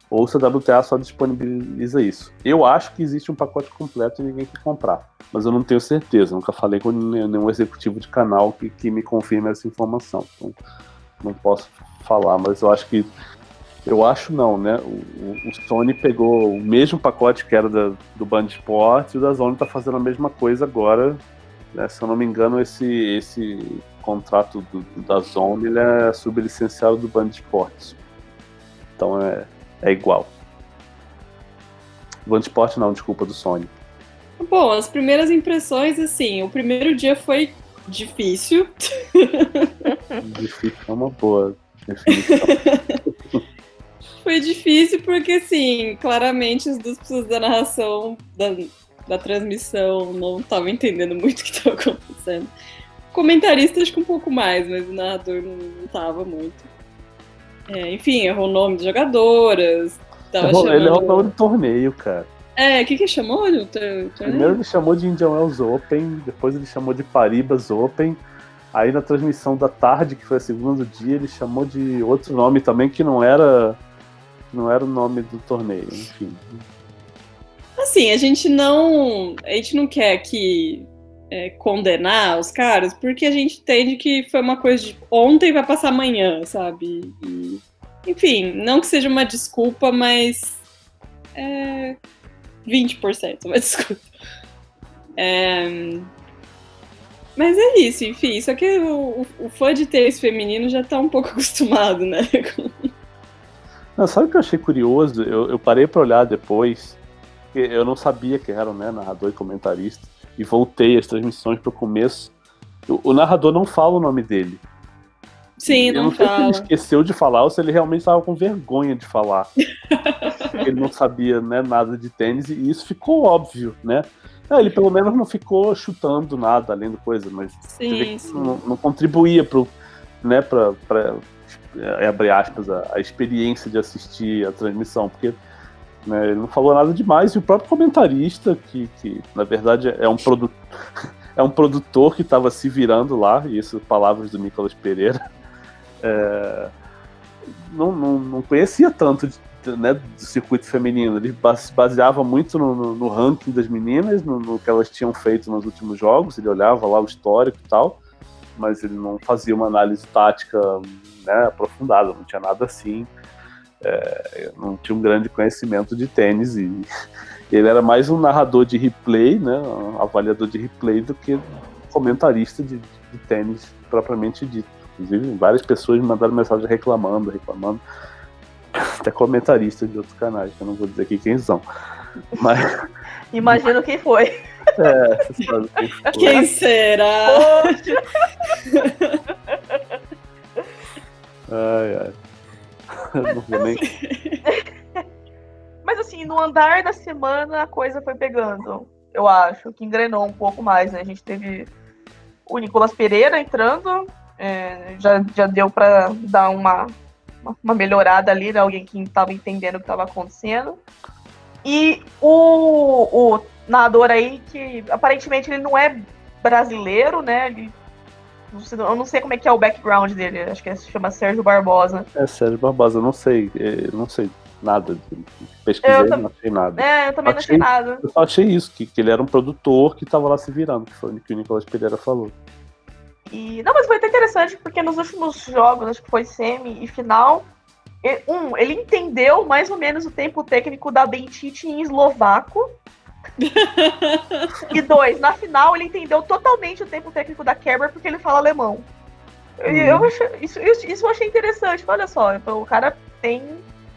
[SPEAKER 3] ou se a WTA só disponibiliza isso. Eu acho que existe um pacote completo e ninguém quer comprar, mas eu não tenho certeza. Nunca falei com nenhum executivo de canal que me confirme essa informação. Então, não posso falar, mas eu acho que... Eu acho não, né? O Sony pegou o mesmo pacote que era do Band Esportes e o DAZN tá fazendo a mesma coisa agora, né? Se eu não me engano, esse contrato do DAZN, ele é sublicenciado do Band Esportes. Então é igual. Band Esportes não, desculpa, do Sony.
[SPEAKER 2] Bom, as primeiras impressões, assim, o primeiro dia foi difícil.
[SPEAKER 3] Difícil é uma boa definição.
[SPEAKER 2] Foi difícil porque, assim, claramente as duas pessoas da narração, da transmissão, não estavam entendendo muito o que estava acontecendo. O comentarista acho que um pouco mais, mas o narrador não estava muito. Enfim, errou o nome de jogadoras.
[SPEAKER 3] Ele errou o nome do torneio, cara.
[SPEAKER 2] O que chamou de torneio?
[SPEAKER 3] Primeiro ele chamou de Indian Wells Open, depois ele chamou de Paribas Open. Aí na transmissão da tarde, que foi a segunda do dia, ele chamou de outro nome também, que não era o nome do torneio, enfim. Assim,
[SPEAKER 2] a gente não quer aqui condenar os caras, porque a gente entende que foi uma coisa de ontem vai passar amanhã, sabe? Enfim, não que seja uma desculpa, mas 20% uma desculpa. Mas é isso, enfim, só que o fã de tênis feminino já tá um pouco acostumado, né?
[SPEAKER 3] Não, sabe o que eu achei curioso? Eu parei pra olhar depois, porque eu não sabia que era, né, narrador e comentarista, e voltei as transmissões pro começo. O narrador não fala o nome dele.
[SPEAKER 2] Sim, não fala.
[SPEAKER 3] Eu não sei se ele esqueceu de falar ou se ele realmente estava com vergonha de falar. Ele não sabia, né, nada de tênis, e isso ficou óbvio, né? Ele pelo menos não ficou chutando nada além do coisa, mas
[SPEAKER 2] sim.
[SPEAKER 3] Não contribuía pra abre aspas, a experiência de assistir a transmissão, porque, né, ele não falou nada demais, e o próprio comentarista, que na verdade é um produtor que estava se virando lá, e isso palavras do Nicolas Pereira, não conhecia tanto né, do circuito feminino. Ele se baseava muito no ranking das meninas, no que elas tinham feito nos últimos jogos. Ele olhava lá o histórico e tal, mas ele não fazia uma análise tática, né, aprofundada, não tinha nada assim. Não tinha um grande conhecimento de tênis, e ele era mais um narrador de replay, né, um avaliador de replay, do que comentarista de tênis propriamente dito. Inclusive, várias pessoas me mandaram mensagem reclamando, até comentaristas de outros canais, que eu não vou dizer aqui quem são. Mas...
[SPEAKER 1] Imagino quem foi.
[SPEAKER 3] Você sabe quem foi.
[SPEAKER 2] Quem será?
[SPEAKER 3] Ai. Eu não vou nem...
[SPEAKER 1] Mas assim, no andar da semana a coisa foi pegando. Eu acho que engrenou um pouco mais, né? A gente teve o Nicolas Pereira entrando, já deu para dar uma melhorada ali, né? Alguém que estava entendendo o que estava acontecendo. E o narrador aí, que aparentemente ele não é brasileiro, né? Eu não sei como é que é o background dele, acho que se chama Sérgio Barbosa.
[SPEAKER 3] Sérgio Barbosa, não sei. Nada. Pesquisei, não achei nada.
[SPEAKER 1] Eu também não achei nada.
[SPEAKER 3] Eu só achei isso, que ele era um produtor que tava lá se virando, que foi o que o Nicolas Pereira falou.
[SPEAKER 1] Não, mas foi até interessante, porque nos últimos jogos, acho que foi semi e final, ele entendeu mais ou menos o tempo técnico da Benčić em eslovaco. E 2, na final ele entendeu totalmente o tempo técnico da Kerber porque ele fala alemão. Isso eu achei interessante. Olha só, então o cara tem...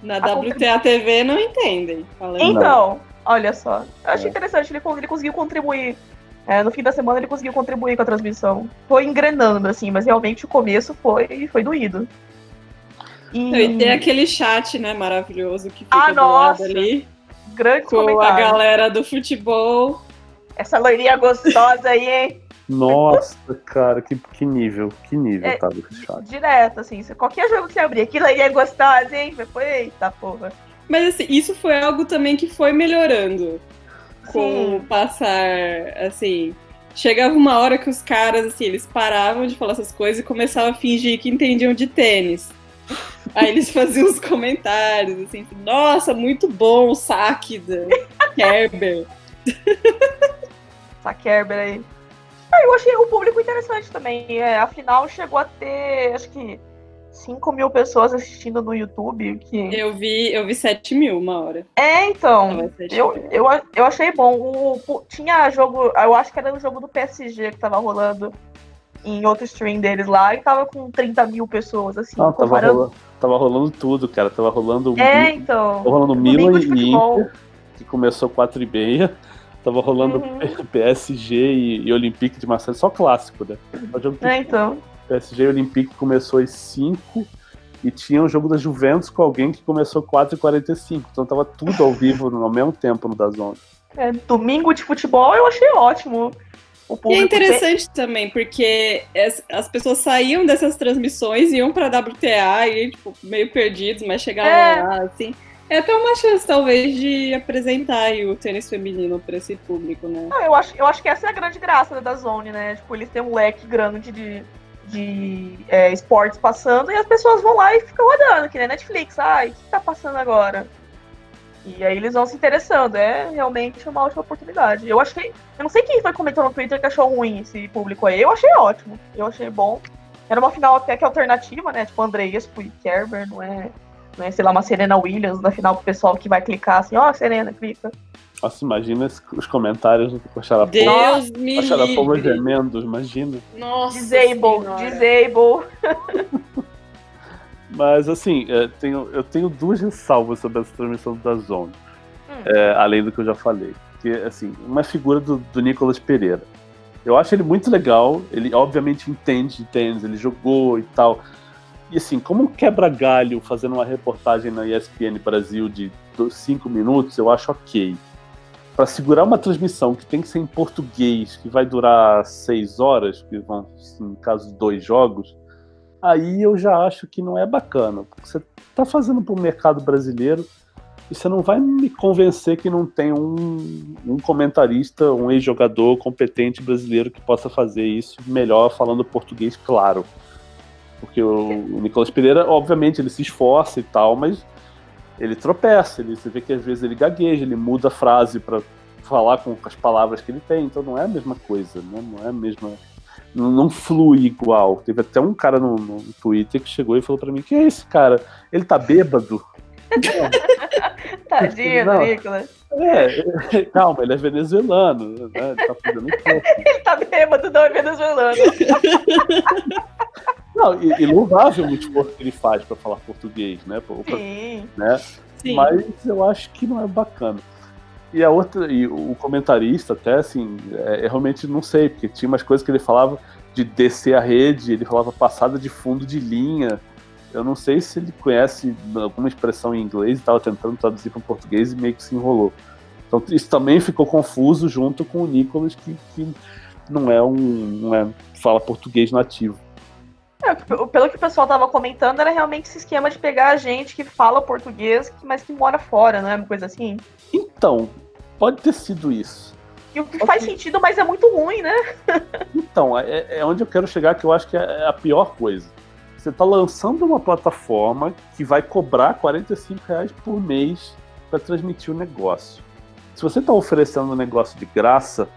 [SPEAKER 2] Na WTA TV não entendem.
[SPEAKER 1] Então, olha só. Eu achei interessante, ele conseguiu contribuir. No fim da semana ele conseguiu contribuir com a transmissão. Foi engrenando, assim, mas realmente o começo foi doído.
[SPEAKER 2] E tem aquele chat, né, maravilhoso que fica do lado ali.
[SPEAKER 1] Grande
[SPEAKER 2] com comentário. A galera do futebol.
[SPEAKER 1] Essa loirinha gostosa aí, hein?
[SPEAKER 3] Nossa, cara, que nível tava esse chat.
[SPEAKER 1] Direto, assim, qualquer jogo que você abrir, aquilo aí é gostosa, hein? Eita porra.
[SPEAKER 2] Mas assim, isso foi algo também que foi melhorando com o passar, assim. Chegava uma hora que os caras, assim, eles paravam de falar essas coisas e começavam a fingir que entendiam de tênis. Aí eles faziam os comentários, assim, nossa, muito bom o saque da Kerber.
[SPEAKER 1] Essa Kerber aí. Eu achei o público interessante também. Afinal, chegou a ter, acho que 5 mil pessoas assistindo no YouTube.
[SPEAKER 2] Eu vi 7 mil uma hora.
[SPEAKER 1] Então. Eu achei bom. Tinha jogo, eu acho que era o jogo do PSG que tava rolando em outro stream deles lá e tava com 30 mil pessoas, assim.
[SPEAKER 3] Não, tava rolando tudo, cara. Tava rolando
[SPEAKER 1] então.
[SPEAKER 3] Tava rolando Milan e Inter, que começou 4h30. Tava rolando PSG e Olympique de Marseille, só clássico, né?
[SPEAKER 1] Então.
[SPEAKER 3] PSG e Olympique começou às 5 e tinha um jogo da Juventus com alguém que começou 4h45. Então tava tudo ao vivo ao mesmo tempo no DAZN.
[SPEAKER 1] Domingo de futebol eu achei ótimo.
[SPEAKER 2] E é interessante também, porque as pessoas saíam dessas transmissões e iam pra WTA e, tipo, meio perdidos, mas chegavam lá, assim. É até uma chance, talvez, de apresentar aí o tênis feminino para esse público, né?
[SPEAKER 1] Não, eu acho que essa é a grande graça da DAZN, né? Tipo, eles têm um leque grande de esportes passando e as pessoas vão lá e ficam rodando, que nem Netflix. O que tá passando agora? E aí eles vão se interessando. É realmente uma ótima oportunidade. Eu não sei quem foi comentando no Twitter que achou ruim esse público aí. Eu achei ótimo. Eu achei bom. Era uma final até que alternativa, né? Tipo, Andreescu e Kerber, não é, sei lá, uma Serena Williams na final pro pessoal que vai clicar assim, Serena, clica.
[SPEAKER 3] Nossa, imagina os comentários do Xarapova.
[SPEAKER 2] Deus me livre.
[SPEAKER 3] Xarapova gemendo, imagina.
[SPEAKER 2] Nossa
[SPEAKER 1] Disable.
[SPEAKER 3] Mas assim, eu tenho 2 ressalvas sobre essa transmissão do DAZN, além do que eu já falei. Que, assim, uma figura do Nicolas Pereira. Eu acho ele muito legal, ele obviamente entende de tênis, ele jogou e tal. E assim, como um quebra-galho fazendo uma reportagem na ESPN Brasil de 5 minutos, eu acho ok. Para segurar uma transmissão que tem que ser em português, que vai durar 6 horas, que vão, no caso, 2 jogos, aí eu já acho que não é bacana. Porque você está fazendo para o mercado brasileiro e você não vai me convencer que não tem um comentarista, um ex-jogador competente brasileiro que possa fazer isso melhor falando português, claro. Porque o Nicolas Pereira, obviamente, ele se esforça e tal, mas ele tropeça, você vê que às vezes ele gagueja, ele muda a frase para falar com as palavras que ele tem, então não é a mesma coisa, né? Não é a mesma... Não flui igual. Teve até um cara no Twitter que chegou e falou pra mim, que é esse cara? Ele tá bêbado?
[SPEAKER 1] Tadinho do Nicolas.
[SPEAKER 3] Calma, ele é venezuelano, né? Ele tá fazendo um pouco.
[SPEAKER 1] Ele tá bêbado, não é venezuelano.
[SPEAKER 3] Não, e louvável o esforço que ele faz pra falar português, né?
[SPEAKER 1] Sim.
[SPEAKER 3] Né? Sim. Mas eu acho que não é bacana. E a outra, e o comentarista até, assim, eu realmente não sei, porque tinha umas coisas que ele falava de descer a rede, ele falava passada de fundo de linha. Eu não sei se ele conhece alguma expressão em inglês e estava tentando traduzir para o português e meio que se enrolou. Então isso também ficou confuso junto com o Nicolas, que não fala português nativo.
[SPEAKER 1] Pelo que o pessoal tava comentando, era realmente esse esquema de pegar a gente que fala português, mas que mora fora, não é uma coisa assim?
[SPEAKER 3] Então, pode ter sido isso.
[SPEAKER 1] E o que faz sentido, mas é muito ruim, né?
[SPEAKER 3] Então, é onde eu quero chegar, que eu acho que é a pior coisa. Você está lançando uma plataforma que vai cobrar R$45 por mês para transmitir o negócio. Se você está oferecendo um negócio de graça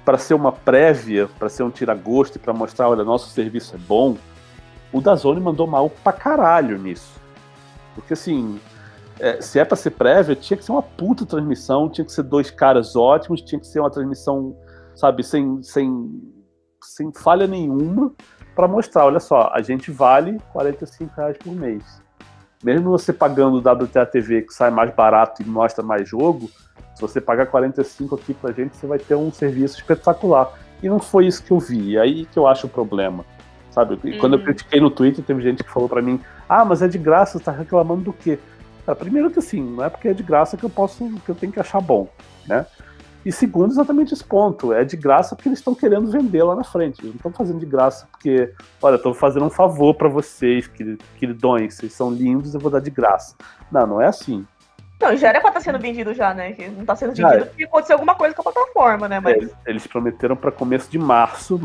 [SPEAKER 3] para ser uma prévia, para ser um tira-gosto e para mostrar, olha, nosso serviço é bom, o DAZN mandou mal pra caralho nisso. Porque assim, se é para ser prévia, tinha que ser uma puta transmissão, tinha que ser 2 caras ótimos, tinha que ser uma transmissão, sabe, sem falha nenhuma, para mostrar, olha só, a gente vale R$45 por mês. Mesmo você pagando o WTA TV, que sai mais barato e mostra mais jogo, se você pagar 45 aqui pra gente, você vai ter um serviço espetacular. E não foi isso que eu vi, é aí que eu acho o problema. Sabe? E quando eu critiquei no Twitter, teve gente que falou pra mim, mas é de graça, você tá reclamando do quê? Primeiro que assim, não é porque é de graça que eu tenho que achar bom, né? E segundo, exatamente esse ponto, é de graça porque eles estão querendo vender lá na frente, eles não estão fazendo de graça porque, olha, estou fazendo um favor para vocês, queridões, vocês são lindos, eu vou dar de graça. Não é assim.
[SPEAKER 1] Não, já era pra estar sendo vendido já, né? Que não tá sendo vendido porque aconteceu alguma coisa com a plataforma, né? Mas...
[SPEAKER 3] Eles prometeram para começo de março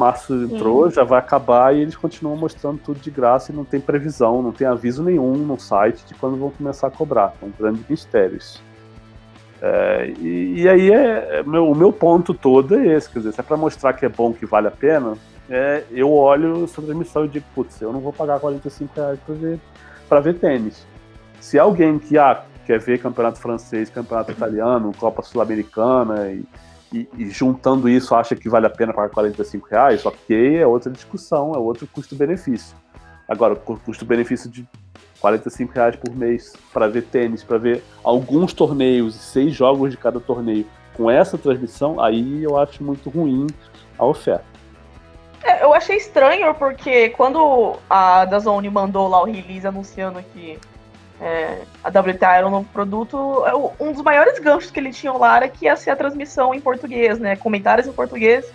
[SPEAKER 3] entrou, já vai acabar e eles continuam mostrando tudo de graça e não tem previsão, não tem aviso nenhum no site de quando vão começar a cobrar. É um grande mistério isso. E aí o meu ponto todo é esse, quer dizer, se é para mostrar que é bom, que vale a pena, eu olho essa transmissão e digo, putz, eu não vou pagar R$45 para ver tênis. Se alguém que quer ver campeonato francês, campeonato italiano, Copa Sul-Americana e juntando isso acha que vale a pena pagar R$45, ok, é outra discussão, é outro custo-benefício. Agora, o custo-benefício de R$45 por mês para ver tênis, para ver alguns torneios e 6 jogos de cada torneio com essa transmissão, aí eu acho muito ruim a oferta.
[SPEAKER 1] Eu achei estranho porque quando a DAZN mandou lá o release anunciando que a WTA era um novo produto, um dos maiores ganchos que eles tinham lá era que ia ser a transmissão em português, né? Comentários em português.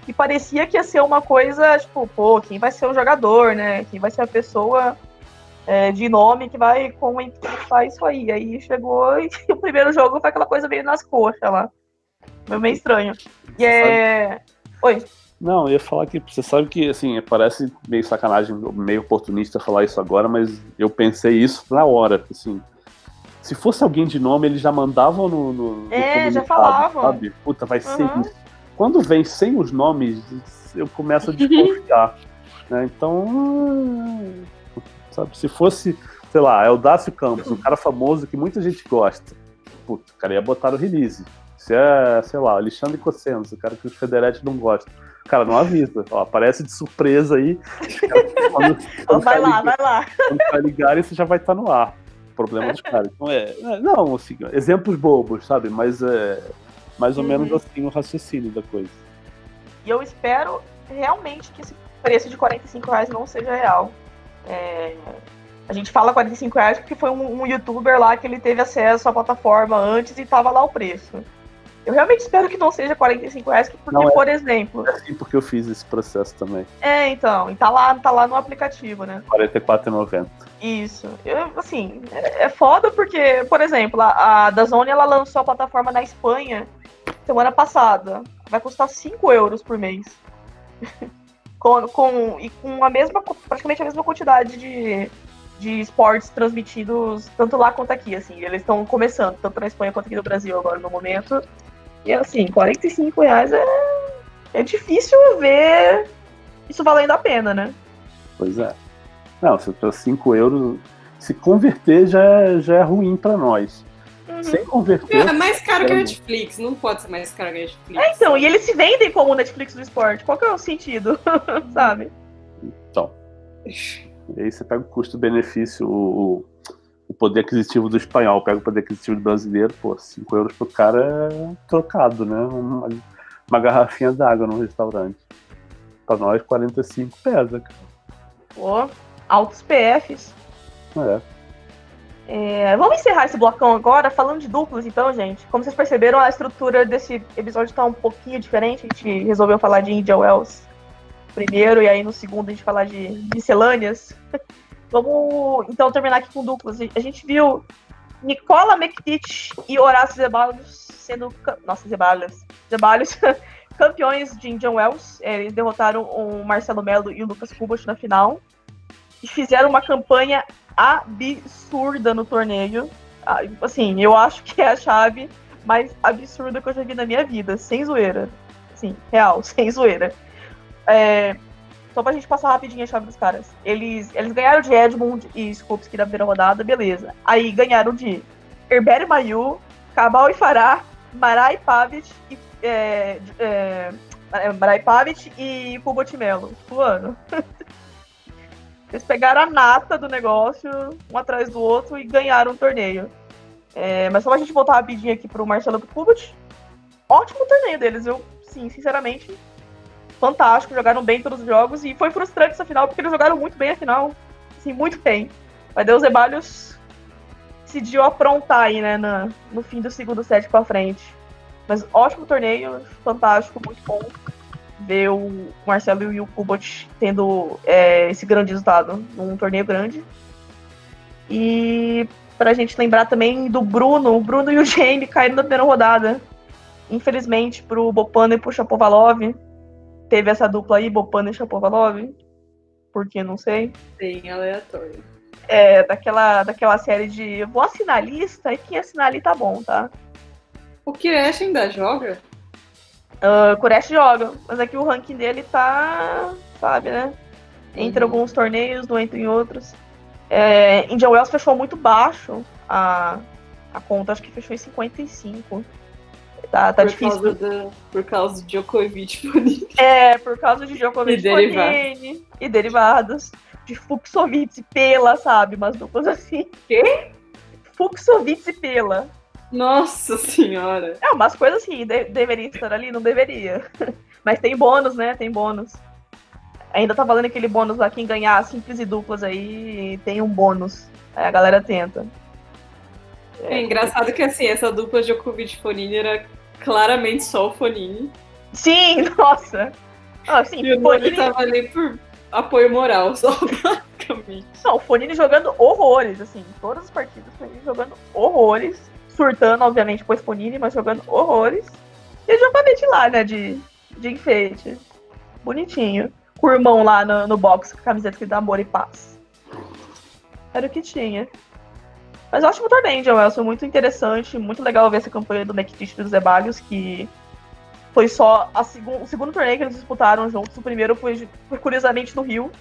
[SPEAKER 1] E parecia que ia ser uma coisa, tipo, quem vai ser o jogador, né? Quem vai ser a pessoa de nome que vai comentar isso aí. Aí chegou e o primeiro jogo foi aquela coisa meio nas coxas lá. Meio estranho. E Oi.
[SPEAKER 3] Não, eu ia falar que você sabe que, assim, parece meio sacanagem, meio oportunista falar isso agora, mas eu pensei isso na hora, assim. Se fosse alguém de nome, eles já mandavam no
[SPEAKER 1] já falavam.
[SPEAKER 3] Sabe? Puta, vai ser isso. Quando vem sem os nomes, eu começo a desconfiar. Né? Então, sabe, se fosse, sei lá, Eldácio Campos, um cara famoso que muita gente gosta, puta, o cara ia botar no release. Se sei lá, Alexandre Cossenos, o cara que o Federer não gosta. Cara, não avisa. Aparece de surpresa aí. Quando
[SPEAKER 1] vai lá.
[SPEAKER 3] Quando vai ligar, isso já vai estar no ar. Problema dos caras. Então não, assim, exemplos bobos, sabe? Mas é mais ou menos assim o raciocínio da coisa.
[SPEAKER 1] E eu espero realmente que esse preço de R$45 não seja real. A gente fala R$45 porque foi um youtuber lá que ele teve acesso à plataforma antes e tava lá o preço. Eu realmente espero que não seja R$45, porque, por exemplo...
[SPEAKER 3] É assim porque eu fiz esse processo também.
[SPEAKER 1] Então, e tá lá no aplicativo, né?
[SPEAKER 3] R$44,90.
[SPEAKER 1] Isso. Assim, é foda porque, por exemplo, a DAZN, ela lançou a plataforma na Espanha semana passada. Vai custar €5 por mês. com praticamente a mesma quantidade de esportes transmitidos, tanto lá quanto aqui, assim. Eles estão começando, tanto na Espanha quanto aqui no Brasil agora, no momento. E assim, R$45 é difícil ver isso valendo a pena, né?
[SPEAKER 3] Pois é. Não, se for €5, se converter já é ruim pra nós. Sem converter...
[SPEAKER 2] É mais caro que a Netflix, não pode ser mais caro que a Netflix.
[SPEAKER 1] Então, e eles se vendem como o Netflix do esporte. Qual que é o sentido, sabe?
[SPEAKER 3] Então, e aí você pega o custo-benefício, o poder aquisitivo do espanhol, pega o poder aquisitivo do brasileiro, €5 pro cara é trocado, né? Uma garrafinha d'água no restaurante. Pra nós, 45 pesa, cara.
[SPEAKER 1] Altos PFs. Vamos encerrar esse blocão agora falando de duplos, então, gente. Como vocês perceberam, a estrutura desse episódio tá um pouquinho diferente. A gente resolveu falar de Indian Wells primeiro, e aí no segundo a gente falar de miscelâneas. Vamos, então, terminar aqui com duplas. A gente viu Nikola Mektic e Horácio Zeballos sendo... Nossa, Zeballos campeões de Indian Wells. Eles derrotaram o Marcelo Melo e o Lucas Kubot na final. e fizeram uma campanha absurda no torneio. Assim, eu acho que é a chave mais absurda que eu já vi na minha vida, sem zoeira. Sim, real, sem zoeira. Só pra gente passar rapidinho a chave dos caras. Eles ganharam de Edmund e Skupski na primeira rodada, beleza. Aí ganharam de Herbert Mayu, Cabal e Farah, Marai Pavic e Kubot Melo. Fulano. Eles pegaram a nata do negócio, um atrás do outro, e ganharam o torneio. Mas só pra gente voltar rapidinho aqui pro Marcelo e pro Kubot. Ótimo torneio deles, eu, sim, sinceramente, fantástico, jogaram bem todos os jogos, e foi frustrante essa final, porque eles jogaram muito bem a final, assim, muito bem. Mas daí o Zeballos decidiu aprontar aí, né, no fim do segundo set pra frente. Mas ótimo torneio, fantástico, muito bom ver o Marcelo e o Kubot tendo esse grande resultado num torneio grande. E pra gente lembrar também do Bruno, o Bruno e o Jamie caíram na primeira rodada. Infelizmente, pro Bopana e pro Shapovalov. Teve essa dupla aí, Bopana e Shapovalov. Por que, não sei.
[SPEAKER 2] Bem aleatório.
[SPEAKER 1] Daquela série de vou assinar a lista e quem assinar ali tá bom, tá?
[SPEAKER 2] O Kuresh ainda joga?
[SPEAKER 1] O Kuresh joga, mas aqui o ranking dele tá, sabe, né? Entre alguns torneios, não entra em outros. Indian Wells fechou muito baixo a conta, acho que fechou em 55. Tá difícil.
[SPEAKER 2] Por causa de Djokovic Fonini.
[SPEAKER 1] Por causa de Djokovic Fonini e derivados. De Fuxovic e Pela, sabe? Umas duplas assim.
[SPEAKER 2] Quê?
[SPEAKER 1] Fuxovic e Pela.
[SPEAKER 2] Nossa senhora.
[SPEAKER 1] Umas coisas assim, deveria estar ali, não deveria. Mas tem bônus, né? Tem bônus. Ainda tá valendo aquele bônus lá, quem ganhar simples e duplas aí tem um bônus. Aí a galera tenta.
[SPEAKER 2] É engraçado que assim, essa dupla Djokovic Fonini era claramente só o Fonini.
[SPEAKER 1] Sim, nossa. Sim,
[SPEAKER 2] e o Fonini tava ali por apoio moral, só basicamente.
[SPEAKER 1] Não, o Fonini jogando horrores, assim, todas as partidas, o Fonini jogando horrores. Surtando, obviamente, pois Fonini, mas jogando horrores. E o Djokovic lá, né, de enfeite. Bonitinho. Com o irmão lá no box, com a camiseta que dá amor e paz. Era o que tinha. Mas ótimo torneio, John Welson, muito interessante, muito legal ver essa campanha do McTish e do Zeballos, que foi só o segundo torneio que eles disputaram juntos. O primeiro foi curiosamente no Rio.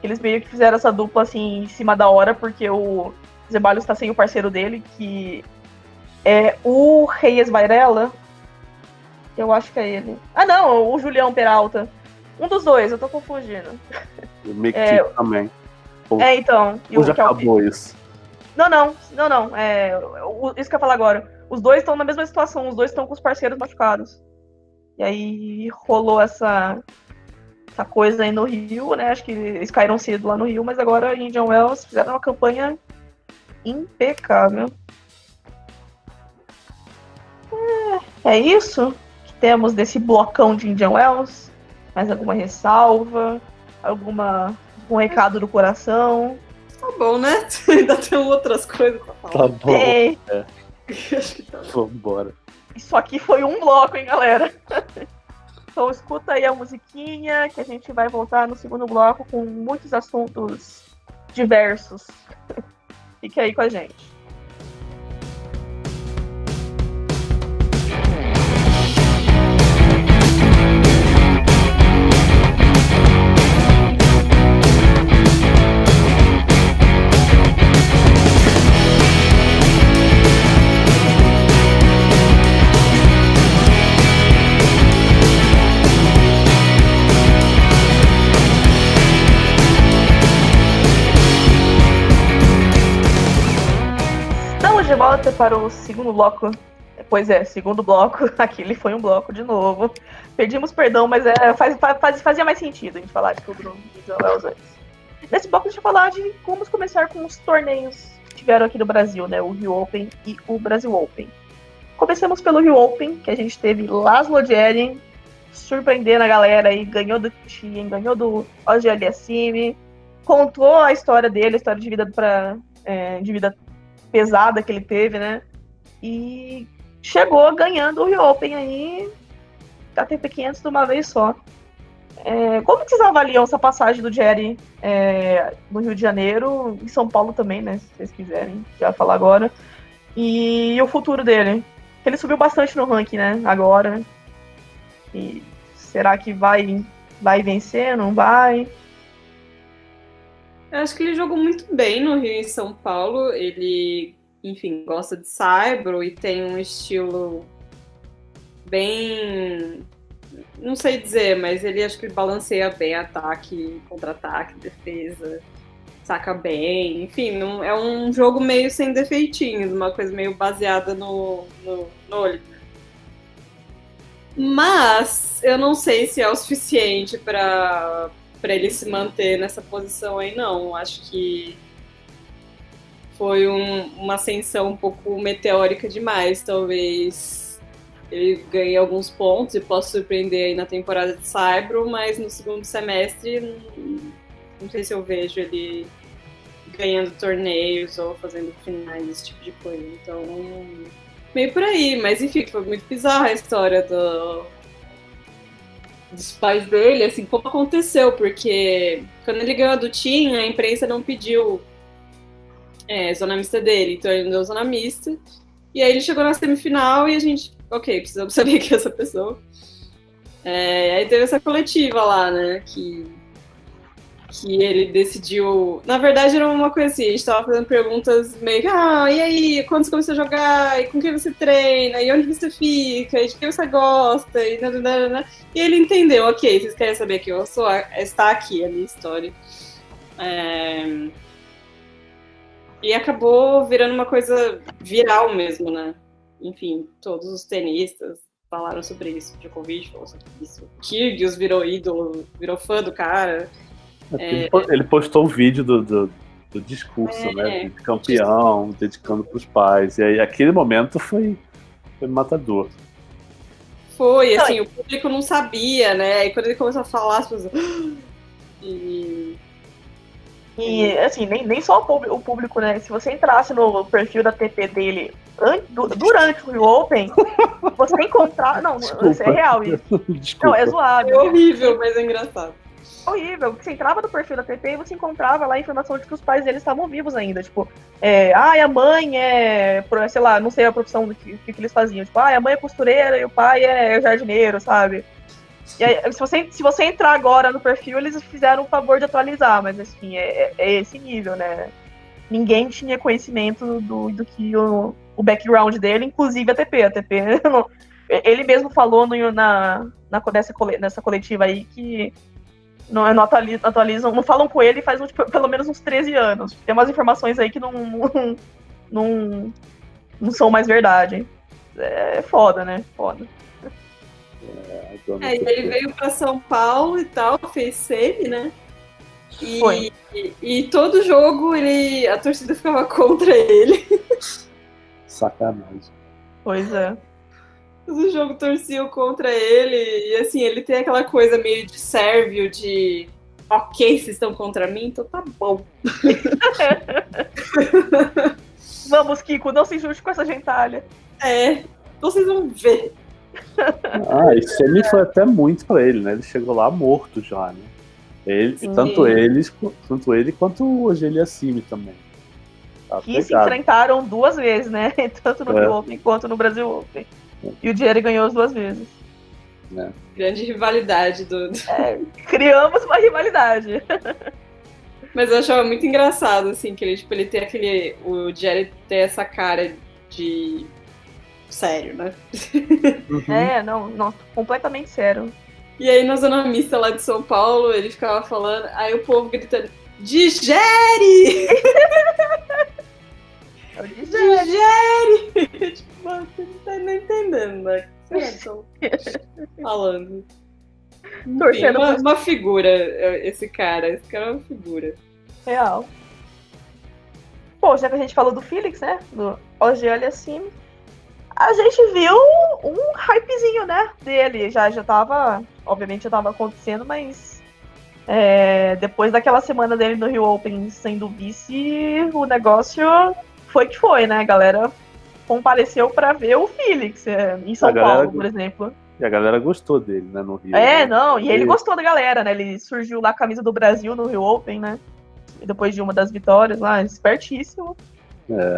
[SPEAKER 1] Eles meio que fizeram essa dupla assim em cima da hora, porque o Zeballos tá sem o parceiro dele, que é o Reyes Varela. Eu acho que é ele. Ah, não, o Julião Peralta. Um dos dois, eu tô confundindo.
[SPEAKER 4] O McTish também.
[SPEAKER 1] Então.
[SPEAKER 4] Ou já acabou isso?
[SPEAKER 1] Não. Isso que eu ia falar agora. Os dois estão na mesma situação, os dois estão com os parceiros machucados. E aí rolou essa coisa aí no Rio, né? Acho que eles caíram cedo lá no Rio, mas agora em Indian Wells fizeram uma campanha impecável. É isso que temos desse blocão de Indian Wells. Mais alguma ressalva? Algum recado do coração?
[SPEAKER 2] Tá bom, né? Ainda tem outras coisas pra falar.
[SPEAKER 4] Tá bom.
[SPEAKER 2] Acho que tá bom.
[SPEAKER 4] Vambora.
[SPEAKER 1] Isso aqui foi um bloco, hein, galera? Então escuta aí a musiquinha, que a gente vai voltar no segundo bloco com muitos assuntos diversos. Fique aí com a gente. De volta para o segundo bloco. Pois é, segundo bloco. Aquele foi um bloco de novo. Pedimos perdão, mas fazia mais sentido a gente falar de tudo no Indian Wells antes. Nesse bloco a gente vai falar de como começar com os torneios que tiveram aqui no Brasil, né? O Rio Open e o Brasil Open. Começamos pelo Rio Open, que a gente teve Laszlo Djerin surpreendendo a galera aí, ganhou do Tien, ganhou do Auger Aliassime, contou a história dele, a história de vida de vida pesada que ele teve, né? E chegou ganhando o Rio Open aí, ATP 500 de uma vez só. Como que vocês avaliam essa passagem do Jerry no Rio de Janeiro, em São Paulo também, né? Se vocês quiserem já falar agora. E o futuro dele? Ele subiu bastante no ranking, né? Agora. E será que vai vencer? Não vai?
[SPEAKER 2] Eu acho que ele jogou muito bem no Rio e em São Paulo. Ele, enfim, gosta de Saibro e tem um estilo bem... Não sei dizer, mas ele acho que balanceia bem ataque, contra-ataque, defesa, saca bem. Enfim, é um jogo meio sem defeitinhos, uma coisa meio baseada no Oliver. Mas eu não sei se é o suficiente para ele se manter nessa posição aí, não. Acho que foi uma ascensão um pouco meteórica demais, talvez. Ele ganha alguns pontos e posso surpreender aí na temporada de Saibro, mas no segundo semestre não sei se eu vejo ele ganhando torneios ou fazendo finais, esse tipo de coisa. Então, meio por aí. Mas enfim, foi muito bizarra a história dos pais dele, assim, como aconteceu, porque quando ele ganhou do Team, a imprensa não pediu zona mista dele, então ele não deu zona mista. E aí ele chegou na semifinal e a gente, ok, precisamos saber quem é essa pessoa. Aí teve essa coletiva lá, né, que ele decidiu... Na verdade era uma coisa assim, a gente tava fazendo perguntas meio que, e aí, quando você começou a jogar, e com quem você treina, e onde você fica, e de quem você gosta, e ele entendeu, ok, vocês querem saber quem eu sou? Está aqui a minha história. E acabou virando uma coisa viral mesmo, né? Enfim, todos os tenistas falaram sobre isso. Djokovic falou sobre isso. Kyrgios virou ídolo, virou fã do cara.
[SPEAKER 3] Ele postou um vídeo do discurso, né? De campeão, dedicando pros pais. E aí, aquele momento foi matador.
[SPEAKER 2] Foi, assim, o público não sabia, né? E quando ele começou a falar, as pessoas...
[SPEAKER 1] E, assim, nem só o público, né? Se você entrasse no perfil da TP dele durante o Rio Open, você encontrar... Não, isso é real isso.
[SPEAKER 3] Desculpa.
[SPEAKER 1] Não, é zoado.
[SPEAKER 2] É horrível, mas é engraçado.
[SPEAKER 1] Horrível. Você entrava no perfil da TP e você encontrava lá a informação de que os pais deles estavam vivos ainda. Tipo, a mãe sei lá, não sei a profissão do que eles faziam. Tipo, a mãe é costureira e o pai é jardineiro, sabe? E aí, se você entrar agora no perfil, eles fizeram o favor de atualizar, mas assim, é esse nível, né? Ninguém tinha conhecimento do que o background dele, inclusive a TP. A TP, ele mesmo falou nessa coletiva aí que não atualizam, não falam com ele faz pelo menos uns 13 anos. Tem umas informações aí que não são mais verdade. É foda, né? Foda.
[SPEAKER 2] Ele veio pra São Paulo e tal, fez semi, né? E todo jogo a torcida ficava contra ele.
[SPEAKER 3] Sacanagem.
[SPEAKER 1] Pois é.
[SPEAKER 2] Todo jogo torciam contra ele. E assim, ele tem aquela coisa meio de sérvio, de ok, vocês estão contra mim, então tá bom.
[SPEAKER 1] Vamos, Kiko, não se junte com essa gentalha.
[SPEAKER 2] Vocês vão ver.
[SPEAKER 3] E semi foi até muito pra ele, né? Ele chegou lá morto já, né? Tanto ele quanto o Ogeli Assimi também.
[SPEAKER 1] Que se enfrentaram 2 vezes, né? Tanto no Rio Open quanto no Brasil Open. E o Jerry ganhou as 2 vezes.
[SPEAKER 2] Grande rivalidade
[SPEAKER 1] criamos uma rivalidade.
[SPEAKER 2] Mas eu achava muito engraçado, assim, que ele tem o Jerry tem essa cara de sério, né?
[SPEAKER 1] Uhum. Não, completamente sério.
[SPEAKER 2] E aí na zona mista lá de São Paulo, ele ficava falando, aí o povo gritando, digere! Digere! Tipo, mano, você não tá nem entendendo, né? O que vocês estão falando? Torcendo uma figura, esse cara é uma figura.
[SPEAKER 1] Real. Pô, já que a gente falou do Felix, né? Do Ogeli Assimi, a gente viu um hypezinho, né? Dele. Já tava. Obviamente já tava acontecendo, mas. Depois daquela semana dele no Rio Open sendo vice, o negócio foi que foi, né? A galera compareceu pra ver o Felix em São Paulo, por exemplo.
[SPEAKER 3] E a galera gostou dele, né, no Rio.
[SPEAKER 1] Não, e ele gostou da galera, né? Ele surgiu lá com a camisa do Brasil no Rio Open, né? E depois de uma das vitórias lá, espertíssimo.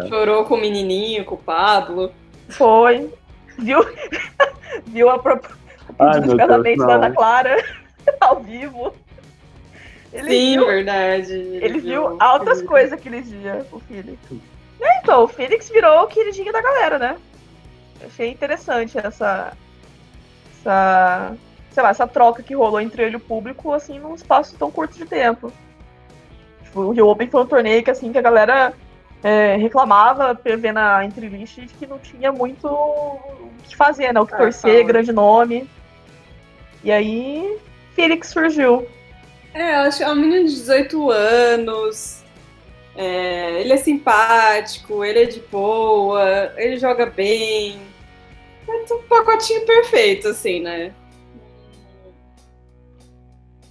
[SPEAKER 2] Chorou com o menininho, com o Pablo.
[SPEAKER 1] Foi. Viu o pedido de casamento da Ana Clara ao vivo.
[SPEAKER 2] Verdade.
[SPEAKER 1] Ele viu altas coisas aquele dia, o Felix. Então, o Felix virou o queridinho da galera, né? Achei interessante essa troca que rolou entre ele e o público, assim, num espaço tão curto de tempo. Tipo, o Rio Open foi um torneio que, assim, que a galera reclamava, vendo a entrevista, de que não tinha muito o que fazer, né? O que torcer, grande nome. E aí, Felix surgiu.
[SPEAKER 2] Eu acho que é um menino de 18 anos, ele é simpático, ele é de boa, ele joga bem. É um pacotinho perfeito, assim, né?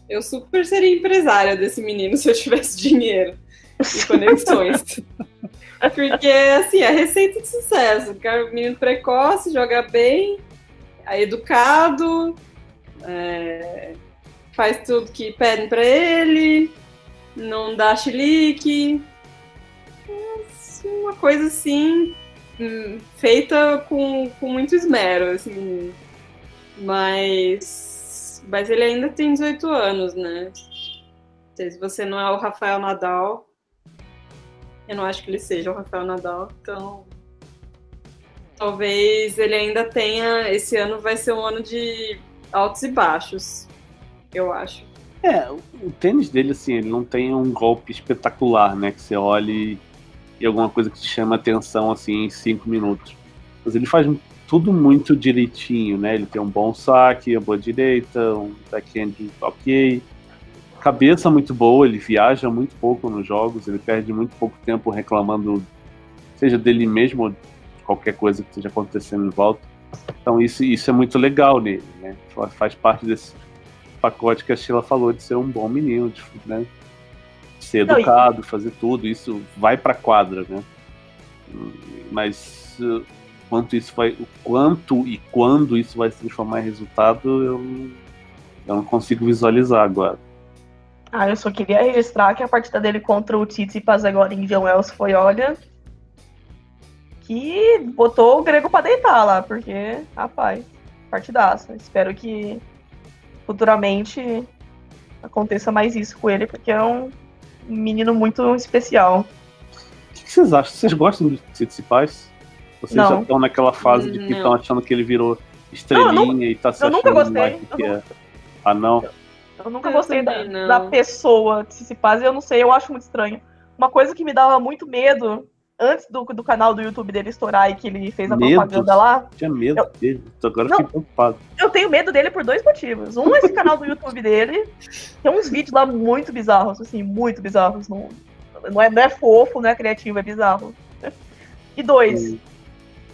[SPEAKER 2] Eu super seria empresária desse menino se eu tivesse dinheiro e conexões. Porque, assim, é receita de sucesso. O cara é um menino precoce, joga bem, é educado, faz tudo que pedem pra ele, não dá chilique. Uma coisa assim, feita com muito esmero, assim. Mas ele ainda tem 18 anos, né? Se você não é o Rafael Nadal, eu não acho que ele seja o Rafael Nadal, então talvez ele ainda tenha. Esse ano vai ser um ano de altos e baixos, eu acho.
[SPEAKER 3] O tênis dele, assim, ele não tem um golpe espetacular, né? Que você olhe e alguma coisa que te chama atenção, assim, em 5 minutos. Mas ele faz tudo muito direitinho, né? Ele tem um bom saque, uma boa direita, um backhand ok. Cabeça muito boa, ele viaja muito pouco nos jogos, ele perde muito pouco tempo reclamando, seja dele mesmo ou de qualquer coisa que esteja acontecendo em volta. Então isso é muito legal nele, né? Faz parte desse pacote que a Sheila falou, de ser um bom menino, né? De ser educado, fazer tudo, isso vai pra quadra, né? Mas quanto e quando isso vai se transformar em resultado, eu não consigo visualizar agora.
[SPEAKER 1] Eu só queria registrar que a partida dele contra o Tsitsipas agora em Indian Wells foi, olha, que botou o grego pra deitar lá, porque, rapaz, partidaça. Espero que futuramente aconteça mais isso com ele, porque é um menino muito especial.
[SPEAKER 3] O que vocês acham? Vocês gostam de Tsitsipas? Vocês já estão naquela fase de que estão achando que ele virou estrelinha e tá se achando
[SPEAKER 1] nunca gostei.
[SPEAKER 3] Não?
[SPEAKER 1] Eu nunca gostei da pessoa Tsitsipas, eu não sei, eu acho muito estranho. Uma coisa que me dava muito medo antes do canal do YouTube dele estourar e que ele fez a propaganda lá.
[SPEAKER 3] Tinha medo dele, agora fiquei preocupado.
[SPEAKER 1] Eu tenho medo dele por 2 motivos. Um, esse canal do YouTube dele tem uns vídeos lá muito bizarros, assim, muito bizarros. Não é fofo, não é criativo, é bizarro. E 2,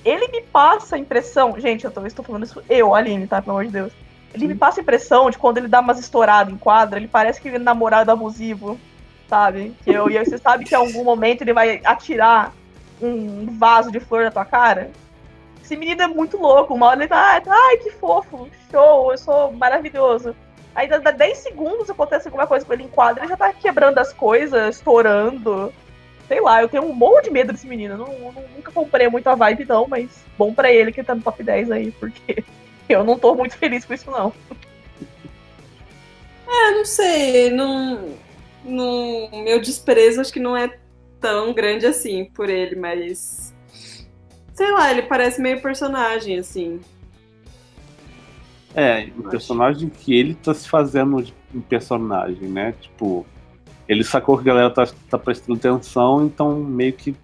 [SPEAKER 1] ele me passa a impressão. Gente, eu estou falando isso, Aline, tá? Pelo amor de Deus. Ele me passa a impressão de quando ele dá umas estouradas em quadra, ele parece que ele é namorado abusivo, sabe? E você sabe que em algum momento ele vai atirar um vaso de flor na tua cara. Esse menino é muito louco. Uma hora ele tá, ai, que fofo, show, eu sou maravilhoso. Aí dá 10 segundos, acontece alguma coisa com ele em quadra, ele já tá quebrando as coisas, estourando. Sei lá, eu tenho um monte de medo desse menino. Nunca comprei muito a vibe, não, mas bom pra ele que ele tá no top 10 aí, porque eu não tô muito feliz com isso, não.
[SPEAKER 2] Não sei. Meu desprezo acho que não é tão grande assim por ele, mas sei lá, ele parece meio personagem, assim.
[SPEAKER 3] Um personagem que ele tá se fazendo de um personagem, né? Tipo, ele sacou que a galera tá prestando atenção, então meio que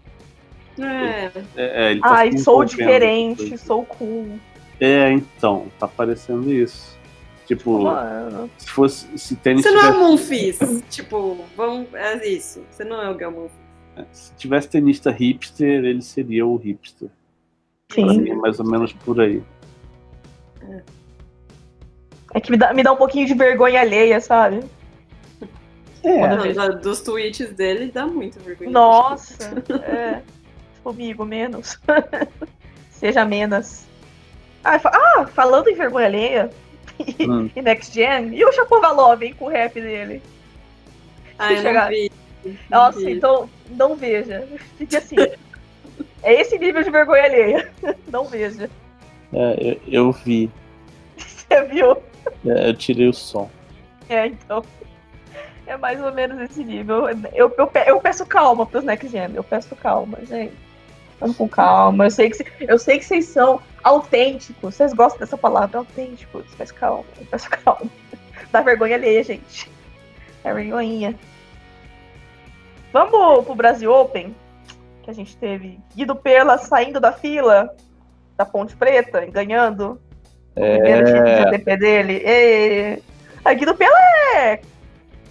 [SPEAKER 3] ele tá
[SPEAKER 1] sou diferente, sou cool.
[SPEAKER 3] Então, tá parecendo isso. Tipo, se tênis.
[SPEAKER 2] Você não é o Monfils. Tipo, é isso. Você não é o Gal Monfils.
[SPEAKER 3] Se tivesse tenista hipster, ele seria o hipster.
[SPEAKER 1] Sim.
[SPEAKER 3] Seria mais ou menos por aí.
[SPEAKER 1] É que me dá um pouquinho de vergonha alheia, sabe?
[SPEAKER 2] Dos tweets dele dá muito vergonha.
[SPEAKER 1] Nossa, comigo menos. Seja menos. Falando em vergonha alheia e Next Gen, e o Shapovalov, hein, com o rap dele?
[SPEAKER 2] Eu não vi.
[SPEAKER 1] Nossa, então não veja. Fique assim. É esse nível de vergonha alheia. Não veja.
[SPEAKER 4] Eu vi.
[SPEAKER 1] Você viu?
[SPEAKER 4] Eu tirei o som.
[SPEAKER 1] Então. É mais ou menos esse nível. Eu peço calma pros Next Gen. Eu peço calma, gente. Vamos com calma. Eu sei que vocês são autênticos. Vocês gostam dessa palavra, autênticos. Mas calma, eu peço calma. Dá vergonha alheia, gente. É vergonhinha. Vamos pro Brasil Open, que a gente teve Guido Pella saindo da fila da Ponte Preta e ganhando o primeiro título de ATP dele. A Guido Pella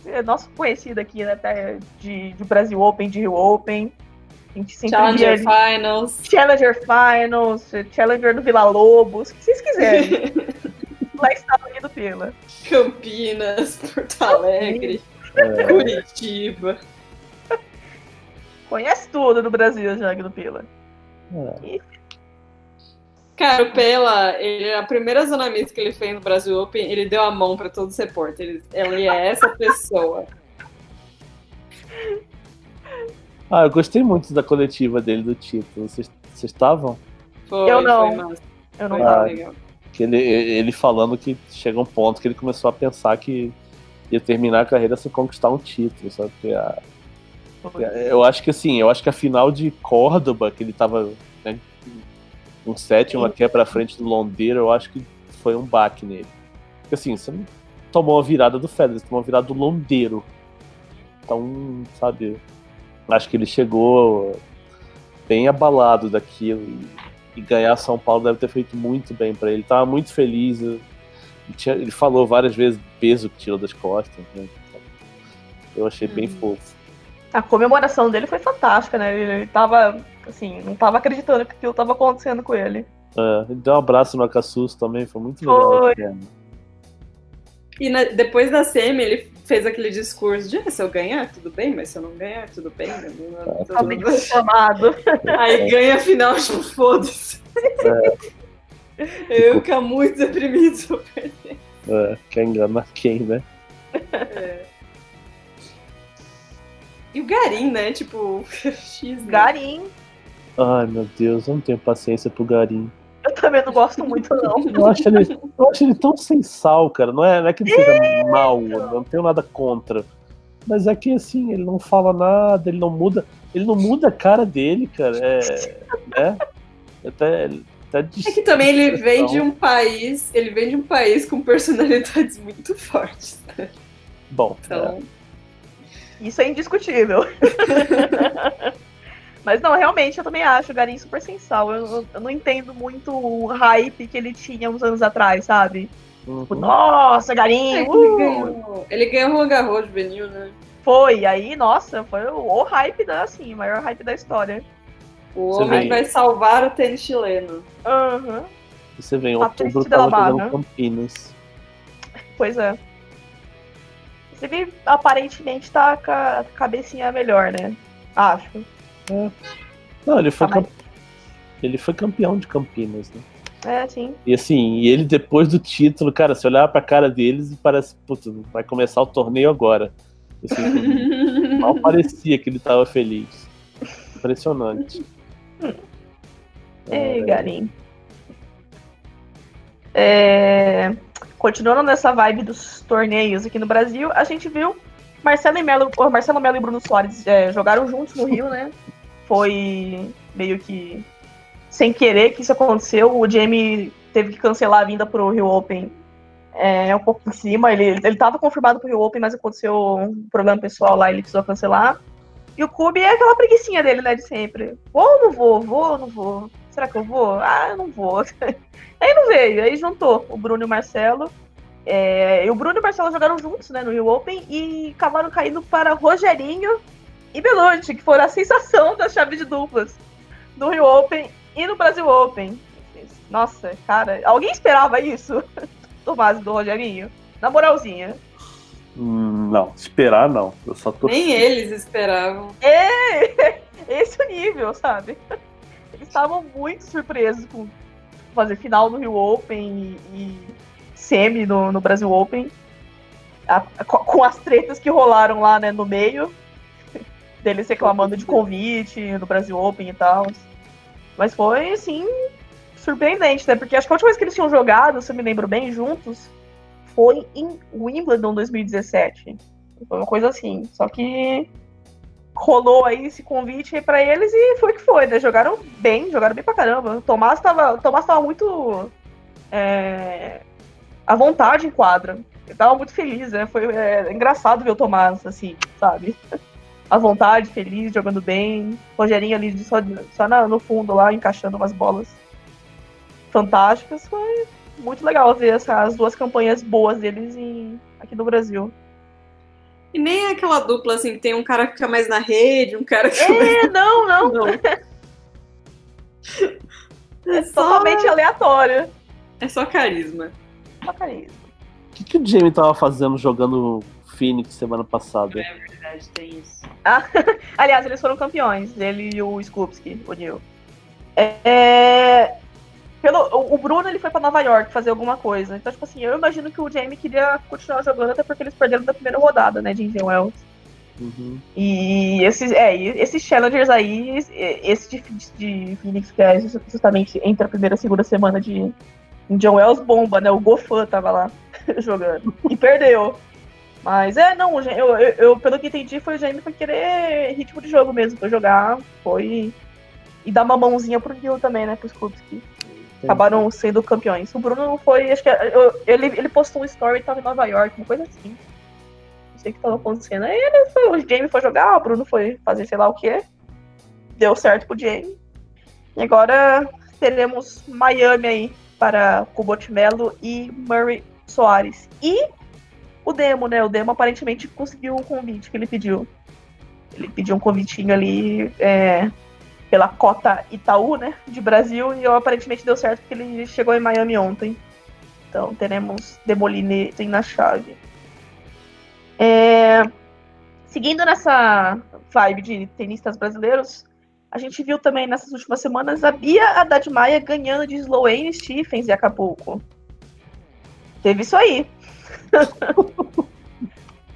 [SPEAKER 1] é nosso conhecido aqui, né, de Brasil Open, de Rio Open. A gente sempre
[SPEAKER 2] Challenger Finals.
[SPEAKER 1] Challenger do Vila Lobos, o que vocês quiserem. Lá estava o Guido Pella.
[SPEAKER 2] Campinas, Porto Alegre, Curitiba.
[SPEAKER 1] Conhece tudo do Brasil já, Guido Pella.
[SPEAKER 2] Cara, o Pella, a primeira zona mista que ele fez no Brasil Open, ele deu a mão para todos os repórteres. Ele é essa pessoa.
[SPEAKER 4] Eu gostei muito da coletiva dele do título. Vocês estavam?
[SPEAKER 1] Eu não.
[SPEAKER 2] Foi massa.
[SPEAKER 1] Eu não
[SPEAKER 2] tava. Legal.
[SPEAKER 4] Que ele falando que chega um ponto que ele começou a pensar que ia terminar a carreira sem conquistar um título, sabe? Porque eu acho que assim, a final de Córdoba, que ele tava, né, um sétimo aqui pra frente do Londeiro, eu acho que foi um baque nele. Porque assim, você não tomou a virada do Federer, você tomou a virada do Londeiro. Então, sabe, acho que ele chegou bem abalado daquilo e ganhar São Paulo deve ter feito muito bem pra ele. Tava muito feliz. Ele falou várias vezes o peso que tirou das costas, né? Eu achei bem fofo.
[SPEAKER 1] A comemoração dele foi fantástica, né? Ele tava, assim, não tava acreditando que aquilo tava acontecendo com ele.
[SPEAKER 4] Ele deu um abraço no Acassus também, foi muito legal.
[SPEAKER 2] E depois da semi, ele fez aquele discurso de se eu ganhar, tudo bem, mas se eu não ganhar, tudo bem.
[SPEAKER 1] Tá bem informado.
[SPEAKER 2] Aí ganha a final, tipo, foda-se. Eu ficar muito deprimido se eu perder.
[SPEAKER 4] Quer enganar quem, né?
[SPEAKER 2] E o Garim, né? Tipo, X.
[SPEAKER 1] Garim.
[SPEAKER 4] Ai, meu Deus, eu não tenho paciência pro Garim.
[SPEAKER 1] Eu também não gosto muito, não.
[SPEAKER 4] Eu acho ele tão sem sal, cara. Não é que ele seja mal, não tenho nada contra. Mas é que, assim, ele não fala nada, ele não muda a cara dele, cara. Né? Até
[SPEAKER 2] que também ele vem de um país com personalidades muito fortes. Né?
[SPEAKER 4] Bom,
[SPEAKER 2] então...
[SPEAKER 1] Isso é indiscutível. Mas não, realmente, eu também acho o Garim super sem sal. Eu não entendo muito o hype que ele tinha uns anos atrás, sabe? Tipo, nossa, Garim!
[SPEAKER 2] Ele ganhou o Roland Garros juvenil, né?
[SPEAKER 1] Foi, aí, nossa, foi o hype o maior hype da história.
[SPEAKER 2] O homem vai salvar o tênis chileno.
[SPEAKER 4] Você vem em outubro, tava jogando Campinas.
[SPEAKER 1] Pois é. Ele aparentemente tá com a cabecinha melhor, né? Acho.
[SPEAKER 4] Não, ele foi campeão de Campinas, né?
[SPEAKER 1] Sim.
[SPEAKER 4] E assim, ele depois do título, cara, se olhar pra cara deles e parece, putz, vai começar o torneio agora. Assim, mal parecia que ele tava feliz. Impressionante.
[SPEAKER 1] Ei, Garim. Continuando nessa vibe dos torneios aqui no Brasil, a gente viu Marcelo Melo e Bruno Soares jogaram juntos no Rio, né? Foi meio que sem querer que isso aconteceu. O Jamie teve que cancelar a vinda pro Rio Open um pouco em cima. Ele tava confirmado pro Rio Open, mas aconteceu um problema pessoal lá, ele precisou cancelar. E o Kubi é aquela preguicinha dele, né, de sempre. Vou ou não vou? Vou ou não vou? Será que eu vou? Eu não vou. Aí não veio, aí juntou o Bruno e o Marcelo. E o Bruno e o Marcelo jogaram juntos, né, no Rio Open e acabaram caindo para Rogerinho e Belucci, que foram a sensação da chave de duplas no Rio Open e no Brasil Open. Nossa, cara, alguém esperava isso? Tomás do Rogerinho? Na moralzinha.
[SPEAKER 4] Não, esperar não. Eu só tô...
[SPEAKER 2] Nem eles esperavam.
[SPEAKER 1] Esse é o nível, sabe? Eles estavam muito surpresos com fazer final no Rio Open e semi no Brasil Open. Com as tretas que rolaram lá, né, no meio. Deles reclamando de convite no Brasil Open e tal. Mas foi, assim, surpreendente, né? Porque acho que a última vez que eles tinham jogado, se eu me lembro bem, juntos, foi em Wimbledon 2017. Foi uma coisa assim. Só que rolou aí esse convite aí pra eles e foi que foi, né? Jogaram bem pra caramba. O Tomás tava muito à vontade em quadra. Ele tava muito feliz, né? Foi engraçado ver o Tomás, assim, sabe? À vontade, feliz, jogando bem. Rogerinho ali só no fundo lá, encaixando umas bolas fantásticas. Foi muito legal ver as duas campanhas boas deles aqui no Brasil.
[SPEAKER 2] E nem é aquela dupla, assim, que tem um cara que fica mais na rede, um cara que...
[SPEAKER 1] Não. É totalmente aleatório.
[SPEAKER 2] É só carisma.
[SPEAKER 1] Só carisma.
[SPEAKER 3] O que o Jamie tava fazendo jogando Phoenix semana passada?
[SPEAKER 2] É verdade, tem isso.
[SPEAKER 1] Aliás, eles foram campeões, ele e o Skupski, o Neil. O Bruno, ele foi pra Nova York fazer alguma coisa. Então, tipo assim, eu imagino que o Jamie queria continuar jogando, até porque eles perderam da primeira rodada, né, de Indian Wells.
[SPEAKER 3] Uhum.
[SPEAKER 1] E esses challengers aí, esse de Phoenix, que é justamente entre a primeira e a segunda semana de Indian Wells, bomba, né? O Gofan tava lá jogando. E perdeu. Mas eu pelo que entendi, foi o Jamie foi querer ritmo de jogo mesmo, foi jogar, e dar uma mãozinha pro Neil também, né, pros clubes que acabaram sendo campeões. O Bruno foi, acho que ele postou um story e tava em Nova York, uma coisa assim. Não sei o que tava acontecendo. Aí o Jamie foi jogar, o Bruno foi fazer sei lá o que. Deu certo pro Jamie. E agora teremos Miami aí para Kubot Melo e Murray Soares. E o Demo, né? O Demo aparentemente conseguiu o convite que ele pediu. Ele pediu um convitinho ali pela cota Itaú, né? De Brasil, e aparentemente deu certo porque ele chegou em Miami ontem. Então teremos Demolinete na chave. Seguindo nessa vibe de tenistas brasileiros, a gente viu também nessas últimas semanas a Bia Haddad Maia ganhando de Sloane Stephens e Acapulco. Teve isso aí.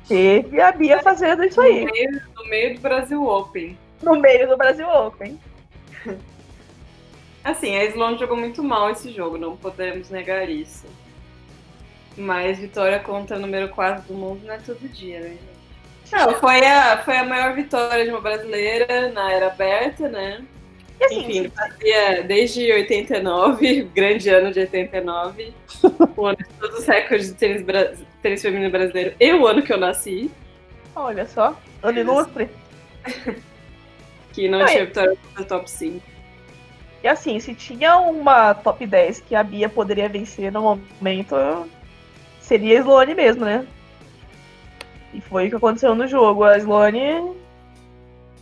[SPEAKER 1] Teve a Bia fazendo isso aí.
[SPEAKER 2] No meio do Brasil Open.
[SPEAKER 1] No meio do Brasil Open.
[SPEAKER 2] Assim, a Sloane jogou muito mal esse jogo, não podemos negar isso. Mas vitória contra o número 4 do mundo não é todo dia, né, gente? Não, foi a maior vitória de uma brasileira na era aberta, né?
[SPEAKER 1] E assim,
[SPEAKER 2] enfim, fazia desde 89, grande ano de 89, o ano de todos os recordes de tênis feminino brasileiro e o ano que eu nasci.
[SPEAKER 1] Olha só, ano ilustre.
[SPEAKER 2] Que não tinha vitória no top 5.
[SPEAKER 1] E assim, se tinha uma top 10 que a Bia poderia vencer no momento, seria a Sloane mesmo, né? E foi o que aconteceu no jogo. A Sloane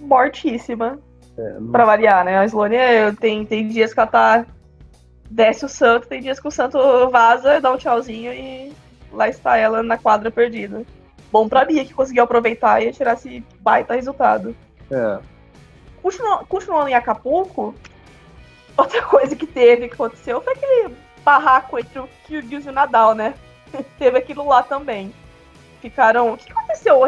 [SPEAKER 1] mortíssima. Pra variar, né? A Sloane tem dias que ela desce o santo, tem dias que o santo vaza, dá um tchauzinho e lá está ela na quadra perdida. Bom pra Bia, que conseguiu aproveitar e tirar esse baita resultado. Continuando em Acapulco, outra coisa que aconteceu foi aquele barraco entre o Kyrgios e o Nadal, né? Teve aquilo lá também. O que aconteceu?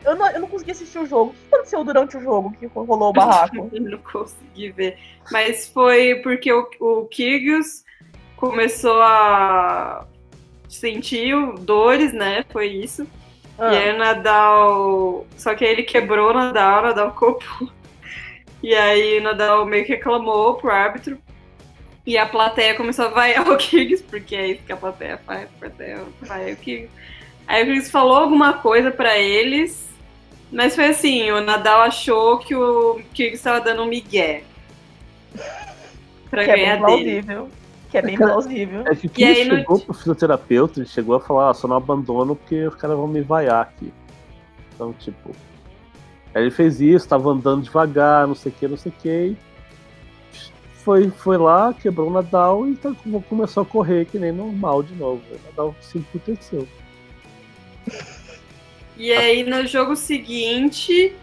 [SPEAKER 1] Eu não consegui assistir o jogo. O que aconteceu durante o jogo que rolou o barraco?
[SPEAKER 2] Eu não consegui ver. Mas foi porque o Kyrgios começou a sentir dores, né? Foi isso. E aí o Nadal... Só que aí ele quebrou o Nadal ficou... E aí o Nadal meio que reclamou pro árbitro. E a plateia começou a vaiar o Kyrgios, porque é isso que a plateia faz. A plateia vai o Kyrgios. Aí o Kyrgios falou alguma coisa pra eles, mas foi assim, o Nadal achou que o Kyrgios estava dando um migué pra ganhar dele.
[SPEAKER 1] Que é bem plausível.
[SPEAKER 3] É que o Kyrgios chegou pro fisioterapeuta, ele chegou a falar, só não abandono porque os caras vão me vaiar aqui. Então, tipo... Aí ele fez isso, tava andando devagar, não sei o que, foi lá, quebrou o Nadal e começou a correr que nem normal de novo. O Nadal se emputeceu.
[SPEAKER 2] E aí, no jogo seguinte,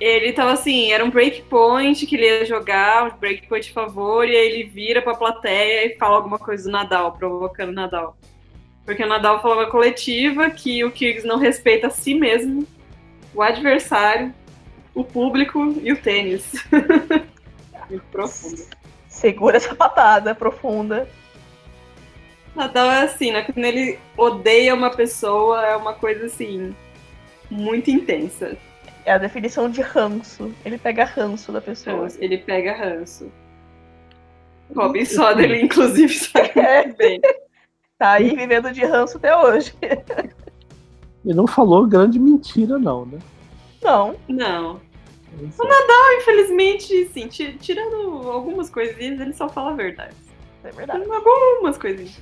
[SPEAKER 2] Ele tava assim, era um breakpoint que ele ia jogar, um breakpoint a favor, e aí ele vira pra plateia e fala alguma coisa do Nadal, provocando o Nadal. Porque o Nadal falou na coletiva que o Kyrgios não respeita a si mesmo, o adversário, o público e o tênis. Muito profundo.
[SPEAKER 1] Segura essa patada profunda.
[SPEAKER 2] Nadal é assim, né? Quando ele odeia uma pessoa, é uma coisa assim, muito intensa.
[SPEAKER 1] É a definição de ranço. Ele pega ranço da pessoa.
[SPEAKER 2] Ele pega ranço. Robin Soder, ele inclusive sabe muito bem.
[SPEAKER 1] Tá aí vivendo de ranço até hoje.
[SPEAKER 4] Ele não falou grande mentira, não, né?
[SPEAKER 1] Não.
[SPEAKER 2] Não. O Nadal, infelizmente, sim, tirando algumas coisinhas, ele só fala a verdade.
[SPEAKER 1] É verdade.
[SPEAKER 2] Algumas coisinhas.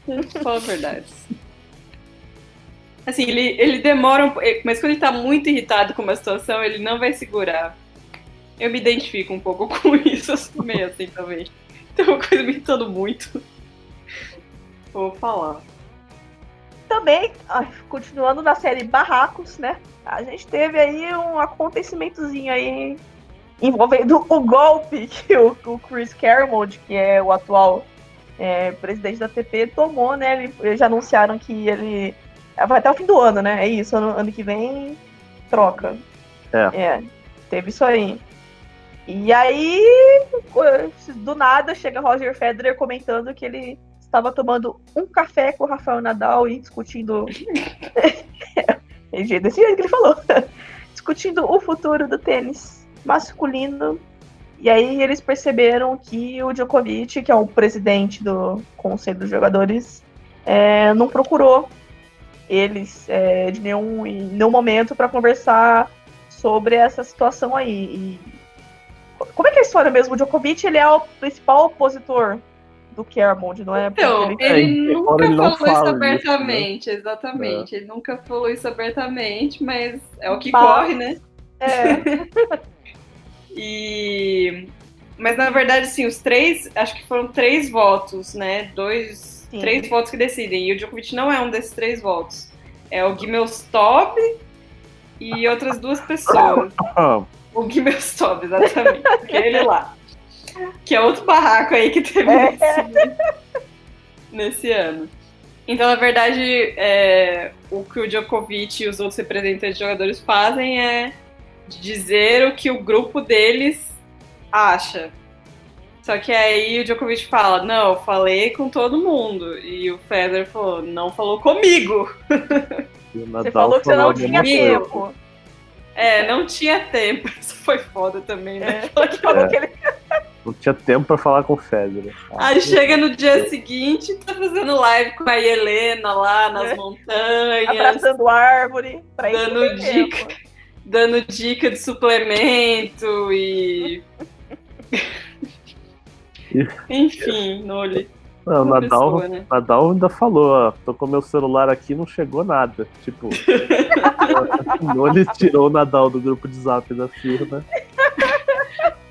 [SPEAKER 2] Ele só fala a verdade. Assim, ele demora um pouco, mas quando ele tá muito irritado com uma situação, ele não vai segurar. Eu me identifico um pouco com isso, eu sou meio assim também. Tem uma coisa me irritando muito. Vou falar.
[SPEAKER 1] Também, continuando na série Barracos, né? A gente teve aí um acontecimentozinho aí envolvendo o golpe que o Chris Claremont, que é o atual presidente da ATP, tomou, né? Eles já anunciaram que ele vai até o fim do ano, né? É isso, ano que vem troca. Teve isso aí. E aí, do nada, chega Roger Federer comentando que ele estava tomando um café com o Rafael Nadal e discutindo... desse jeito que ele falou. Discutindo o futuro do tênis masculino. E aí eles perceberam que o Djokovic, que é o presidente do Conselho dos Jogadores, não procurou eles em nenhum momento para conversar sobre essa situação aí. E como é que é a história mesmo? O Djokovic, ele é o principal opositor do Claremont, não é?
[SPEAKER 2] Então, ele nunca falou isso abertamente,
[SPEAKER 4] isso, né?
[SPEAKER 2] Exatamente. Ele nunca falou isso abertamente, mas é o que corre, né? Mas na verdade, sim, os três, acho que foram 3 votos, né? 3 votos que decidem. E o Djokovic não é um desses 3 votos. É o Gimelstob e outras 2 pessoas. O Gimelstob, exatamente. Que é ele lá. Que é outro barraco aí que teve nesse ano. Então, na verdade, o que o Djokovic e os outros representantes de jogadores fazem é dizer o que o grupo deles acha. Só que aí o Djokovic fala, não, eu falei com todo mundo. E o Federer falou, não falou comigo.
[SPEAKER 1] Você falou que você não tinha tempo.
[SPEAKER 2] Não tinha tempo. Isso foi foda também, né?
[SPEAKER 1] Falou que ele...
[SPEAKER 4] Não tinha tempo pra falar com o Federer.
[SPEAKER 2] Aí chega no dia seguinte, tá fazendo live com a Helena lá nas montanhas.
[SPEAKER 1] Abraçando árvore. Pra
[SPEAKER 2] dando dica de suplemento e... Enfim, Noli.
[SPEAKER 4] Não, Nadal ainda falou, ó, tô com meu celular aqui e não chegou nada. Tipo, o Noli tirou o Nadal do grupo de zap da firma.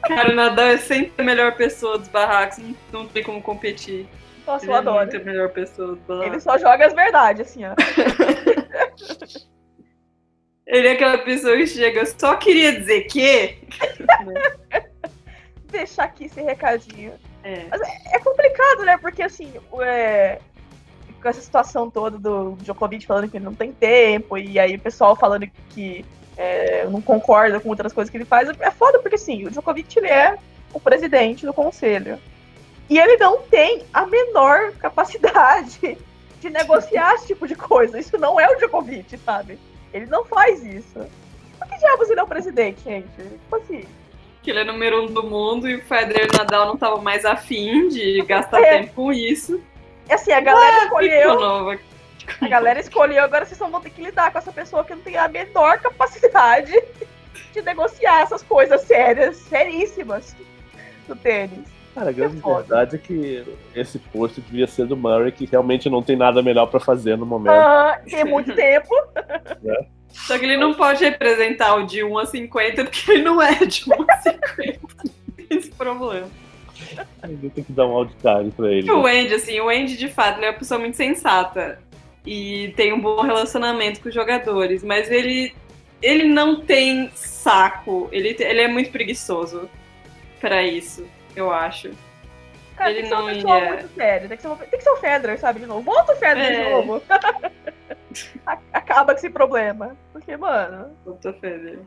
[SPEAKER 2] Cara, o Nadal é sempre a melhor pessoa dos barracos, não tem como competir.
[SPEAKER 1] Nossa, eu adoro.
[SPEAKER 2] Ele é muito a melhor pessoa dos barracos.
[SPEAKER 1] Ele só joga as verdades, assim, ó.
[SPEAKER 2] Ele é aquela pessoa que chega, eu só queria dizer que...
[SPEAKER 1] Deixar aqui esse recadinho. Mas é complicado, né? Porque, assim, com essa situação toda do Djokovic falando que ele não tem tempo, e aí o pessoal falando que não concorda com outras coisas que ele faz, é foda, porque, assim, o Djokovic, ele é o presidente do conselho. E ele não tem a menor capacidade de negociar esse tipo de coisa. Isso não é o Djokovic, sabe? Ele não faz isso. Por que diabos ele é o presidente, gente? Tipo assim...
[SPEAKER 2] Que ele é número 1 do mundo e o Federer e o Nadal não estavam mais afim de gastar tempo com isso.
[SPEAKER 1] Assim, a galera escolheu.
[SPEAKER 2] A
[SPEAKER 1] galera escolheu, agora vocês só vão ter que lidar com essa pessoa que não tem a menor capacidade de negociar essas coisas sérias, seríssimas do tênis.
[SPEAKER 4] Cara, a grande verdade é que esse posto devia ser do Murray, que realmente não tem nada melhor pra fazer no momento.
[SPEAKER 1] Tem muito tempo.
[SPEAKER 2] Só que ele não pode representar o de 1 a 50, porque ele não é de 1 a 50. Esse problema.
[SPEAKER 4] Ainda tem que dar um auditário pra ele.
[SPEAKER 2] O Andy, de fato, ele é uma pessoa muito sensata. E tem um bom relacionamento com os jogadores. Mas ele ele não tem saco. Ele é muito preguiçoso pra isso, eu acho.
[SPEAKER 1] Cara,
[SPEAKER 2] Ele
[SPEAKER 1] tem que ser uma
[SPEAKER 2] não
[SPEAKER 1] pessoa
[SPEAKER 2] ia-
[SPEAKER 1] muito séria. Tem que ser o Federer, sabe? De novo. Volta o Federer de novo. Acaba com esse problema. Porque, mano,
[SPEAKER 2] Puta Federer.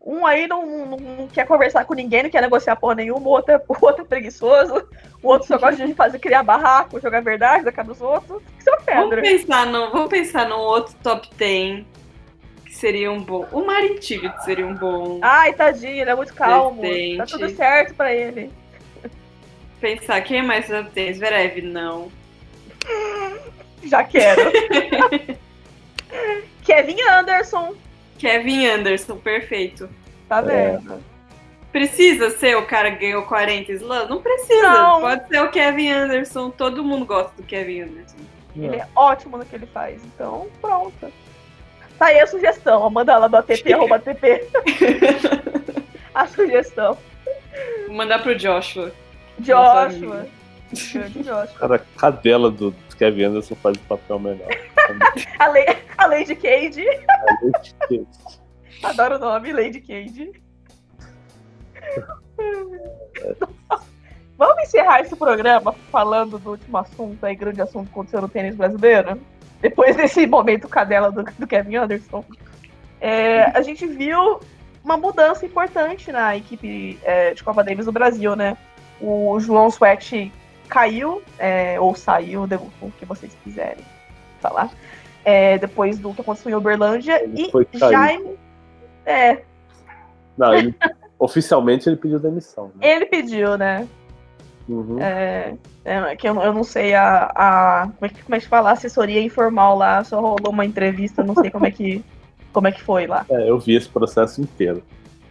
[SPEAKER 1] um aí não quer conversar com ninguém, não quer negociar porra nenhuma, o outro é preguiçoso, o outro só gosta de criar barraco, jogar verdade na cara dos outros. Tem que ser o Federer.
[SPEAKER 2] Vamos pensar num outro top 10 que seria um bom. O Marin Cilic seria um bom.
[SPEAKER 1] Ai, tadinho, ele é muito calmo.
[SPEAKER 2] Presidente.
[SPEAKER 1] Tá tudo certo pra ele.
[SPEAKER 2] Pensar, quem é mais top 10? Zverev, não.
[SPEAKER 1] Já quero. Kevin Anderson.
[SPEAKER 2] Kevin Anderson, perfeito.
[SPEAKER 1] Tá vendo?
[SPEAKER 2] Precisa ser o cara que ganhou 40 slams? Não precisa.
[SPEAKER 1] Não.
[SPEAKER 2] Pode ser o Kevin Anderson. Todo mundo gosta do Kevin Anderson.
[SPEAKER 1] Ele é ótimo no que ele faz. Então, pronto. Tá aí a sugestão. Manda lá do ATP, arroba ATP. A sugestão.
[SPEAKER 2] Vou mandar pro Joshua.
[SPEAKER 1] Joshua. Grande Joshua.
[SPEAKER 3] Cara, a cadela do Kevin Anderson faz o papel melhor.
[SPEAKER 1] A Lady Cage. Adoro o nome, Lady Cage. Vamos encerrar esse programa falando do último assunto, aí, grande assunto que aconteceu no tênis brasileiro? Depois desse momento cadela do Kevin Anderson. A gente viu uma mudança importante na equipe de Copa Davis do Brasil, né? O João Sweat caiu, ou saiu, o que vocês quiserem falar, depois do que aconteceu em Uberlândia.
[SPEAKER 3] Ele
[SPEAKER 1] E
[SPEAKER 3] foi cair.
[SPEAKER 1] Jaime...
[SPEAKER 3] Não, oficialmente ele pediu demissão. Né?
[SPEAKER 1] Ele pediu, né?
[SPEAKER 3] Uhum.
[SPEAKER 1] Que eu não sei como é que fala, a assessoria informal lá, só rolou uma entrevista, não sei como é que foi lá.
[SPEAKER 3] Eu vi esse processo inteiro.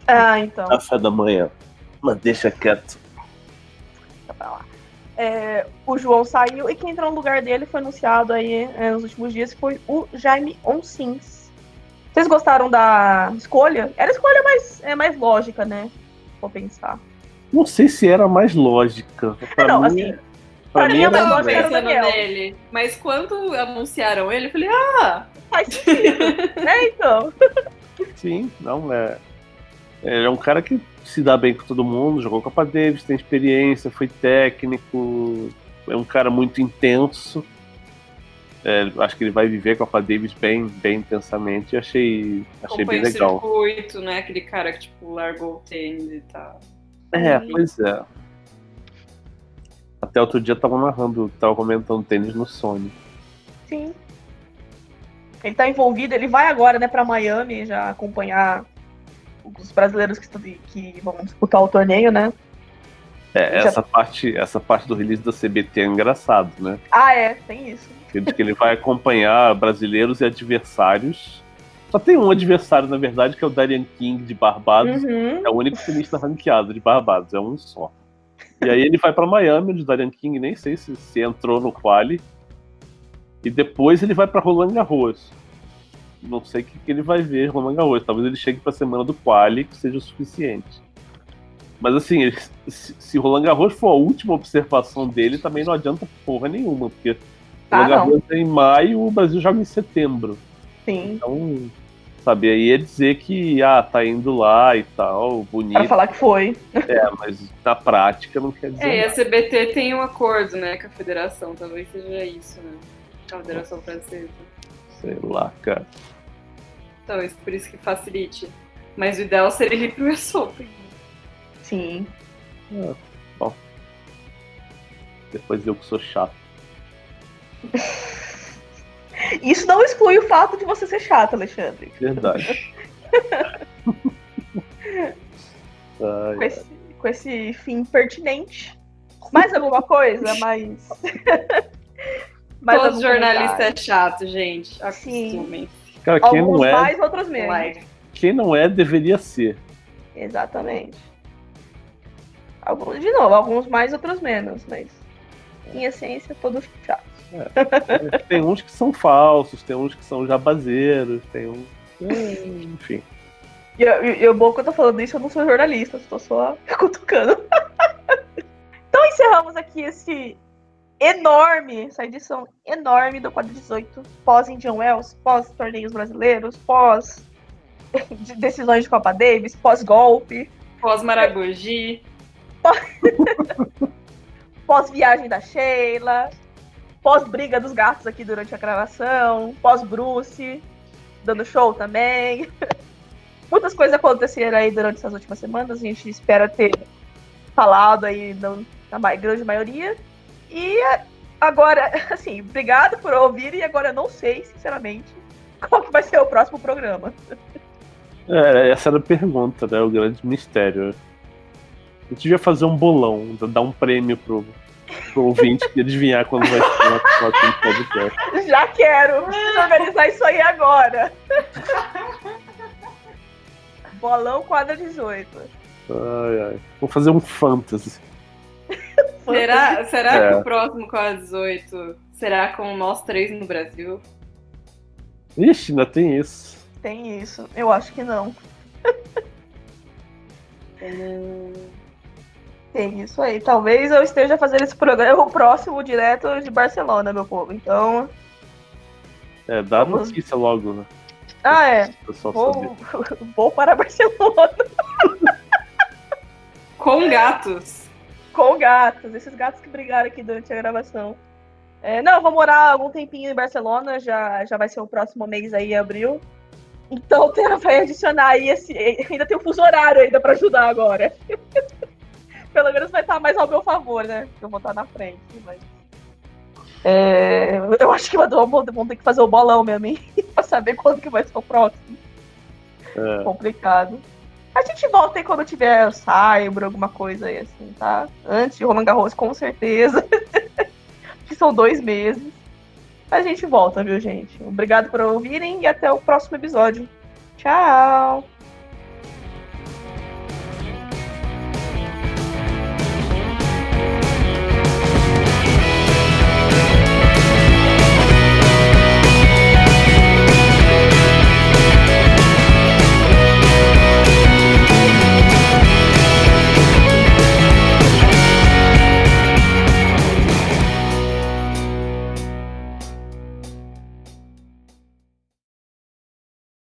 [SPEAKER 1] Ah, então.
[SPEAKER 3] Café da manhã. Mas deixa quieto.
[SPEAKER 1] Tá pra lá. O João saiu e quem entrou no lugar dele foi anunciado aí nos últimos dias, que foi o Jaime Onsins. Vocês gostaram da escolha? Era a escolha mais lógica, né? Vou pensar.
[SPEAKER 3] Não sei se era mais lógica. Pra mim,
[SPEAKER 1] assim,
[SPEAKER 3] pra
[SPEAKER 1] mim
[SPEAKER 3] mim
[SPEAKER 1] é
[SPEAKER 3] era
[SPEAKER 1] mais
[SPEAKER 2] Tava
[SPEAKER 1] lógica.
[SPEAKER 3] estranho.
[SPEAKER 1] Era o
[SPEAKER 2] pensando
[SPEAKER 1] Daniel.
[SPEAKER 2] nele. Mas quando anunciaram ele, eu falei,
[SPEAKER 1] Faz sentido. Então.
[SPEAKER 3] Sim, não é. Ele é um cara que se dá bem com todo mundo, jogou Copa Davis, tem experiência, foi técnico, é um cara muito intenso. Acho que ele vai viver Copa Davis bem intensamente e achei bem legal.
[SPEAKER 2] O circuito, né? Aquele cara que tipo, largou o tênis e tal.
[SPEAKER 3] Pois é. Até outro dia tava comentando tênis no Sony.
[SPEAKER 1] Sim. Ele tá envolvido, ele vai agora, né, pra Miami já acompanhar os brasileiros que vão disputar o torneio, né?
[SPEAKER 3] Essa parte do release da CBT é engraçado, né?
[SPEAKER 1] Tem isso.
[SPEAKER 3] De que ele vai acompanhar brasileiros e adversários. Só tem um adversário, na verdade, que é o Darian King de Barbados.
[SPEAKER 1] Uhum.
[SPEAKER 3] É o único tenista ranqueado de Barbados, é um só. E aí ele vai pra Miami, onde o Darian King nem sei se entrou no quali. E depois ele vai pra Roland Garros. Não sei o que ele vai ver Roland Garros. Talvez ele chegue pra semana do quali, que seja o suficiente. Mas assim, se Roland Garros for a última observação dele, também não adianta porra nenhuma, porque Roland Garros é em maio, o Brasil joga em setembro.
[SPEAKER 1] Sim.
[SPEAKER 3] Então, sabe, aí é dizer que tá indo lá e tal, bonito.
[SPEAKER 1] Para falar que foi.
[SPEAKER 3] Mas na prática não quer dizer
[SPEAKER 2] E a
[SPEAKER 3] nada.
[SPEAKER 2] CBT tem um acordo, né, com a federação, talvez seja isso, né? A Federação Francesa.
[SPEAKER 3] Sei lá, cara.
[SPEAKER 2] Talvez por isso que facilite. Mas o ideal seria ir pro US Open.
[SPEAKER 1] Sim.
[SPEAKER 3] Bom. Depois eu que sou chato.
[SPEAKER 1] Isso não exclui o fato de você ser chato, Alexandre.
[SPEAKER 3] Verdade.
[SPEAKER 1] Com esse fim pertinente. Mais alguma coisa? Mais
[SPEAKER 2] Todo
[SPEAKER 1] algum
[SPEAKER 2] jornalista
[SPEAKER 1] comentário?
[SPEAKER 2] é chato, gente.
[SPEAKER 1] Sim.
[SPEAKER 2] Acostumem.
[SPEAKER 3] Cara, quem
[SPEAKER 1] Alguns
[SPEAKER 3] não é,
[SPEAKER 1] mais, outros menos.
[SPEAKER 2] Live.
[SPEAKER 3] quem não é, deveria ser.
[SPEAKER 1] Exatamente. Alguns mais, outros menos, mas em essência, todos chatos.
[SPEAKER 3] Tem uns que são falsos, tem uns que são jabazeiros, tem uns. Enfim.
[SPEAKER 1] E o bom que eu tô falando isso, eu não sou jornalista, estou só cutucando. Então encerramos aqui essa edição enorme do quadro 18, pós Indian Wells, pós torneios brasileiros, pós de decisões de Copa Davis, pós-golpe,
[SPEAKER 2] Pós-Maragogi.
[SPEAKER 1] pós-viagem da Sheila, pós-briga dos gatos aqui durante a gravação, pós-Bruce, dando show também. Muitas coisas aconteceram aí durante essas últimas semanas, a gente espera ter falado aí na grande maioria. E agora, assim, obrigado por ouvir, e agora eu não sei, sinceramente, qual que vai ser o próximo programa.
[SPEAKER 3] Essa era a pergunta, né? O grande mistério. A gente devia fazer um bolão, dar um prêmio pro ouvinte que adivinhar quando vai ser o próximo podcast.
[SPEAKER 1] Já quero! Preciso organizar isso aí agora. Bolão quadra 18.
[SPEAKER 3] Ai. Vou fazer um fantasy.
[SPEAKER 2] Será que o próximo quadra 18 será com nós 3 no Brasil?
[SPEAKER 3] Ixi, ainda tem isso.
[SPEAKER 1] Tem isso. Eu acho que não. Tem isso aí. Talvez eu esteja fazendo esse programa o próximo direto de Barcelona, meu povo. Então.
[SPEAKER 3] Dá notícia logo, né?
[SPEAKER 1] Ah, é. Vou para Barcelona.
[SPEAKER 2] Com gatos.
[SPEAKER 1] Com gatos. Esses gatos que brigaram aqui durante a gravação. Não, eu vou morar algum tempinho em Barcelona. Já vai ser o próximo mês aí, em abril. Então o Terra vai adicionar aí ainda tem o fuso horário ainda pra ajudar agora. Pelo menos vai estar mais ao meu favor, né? Eu vou estar na frente. Mas... eu acho que vão ter que fazer o bolão mesmo, hein? Pra saber quando que vai ser o próximo. Complicado. A gente volta aí quando tiver Saibro, alguma coisa aí assim, tá? Antes de Roland Garros, com certeza. Que são 2 meses. A gente volta, viu, gente? Obrigado por ouvirem e até o próximo episódio. Tchau!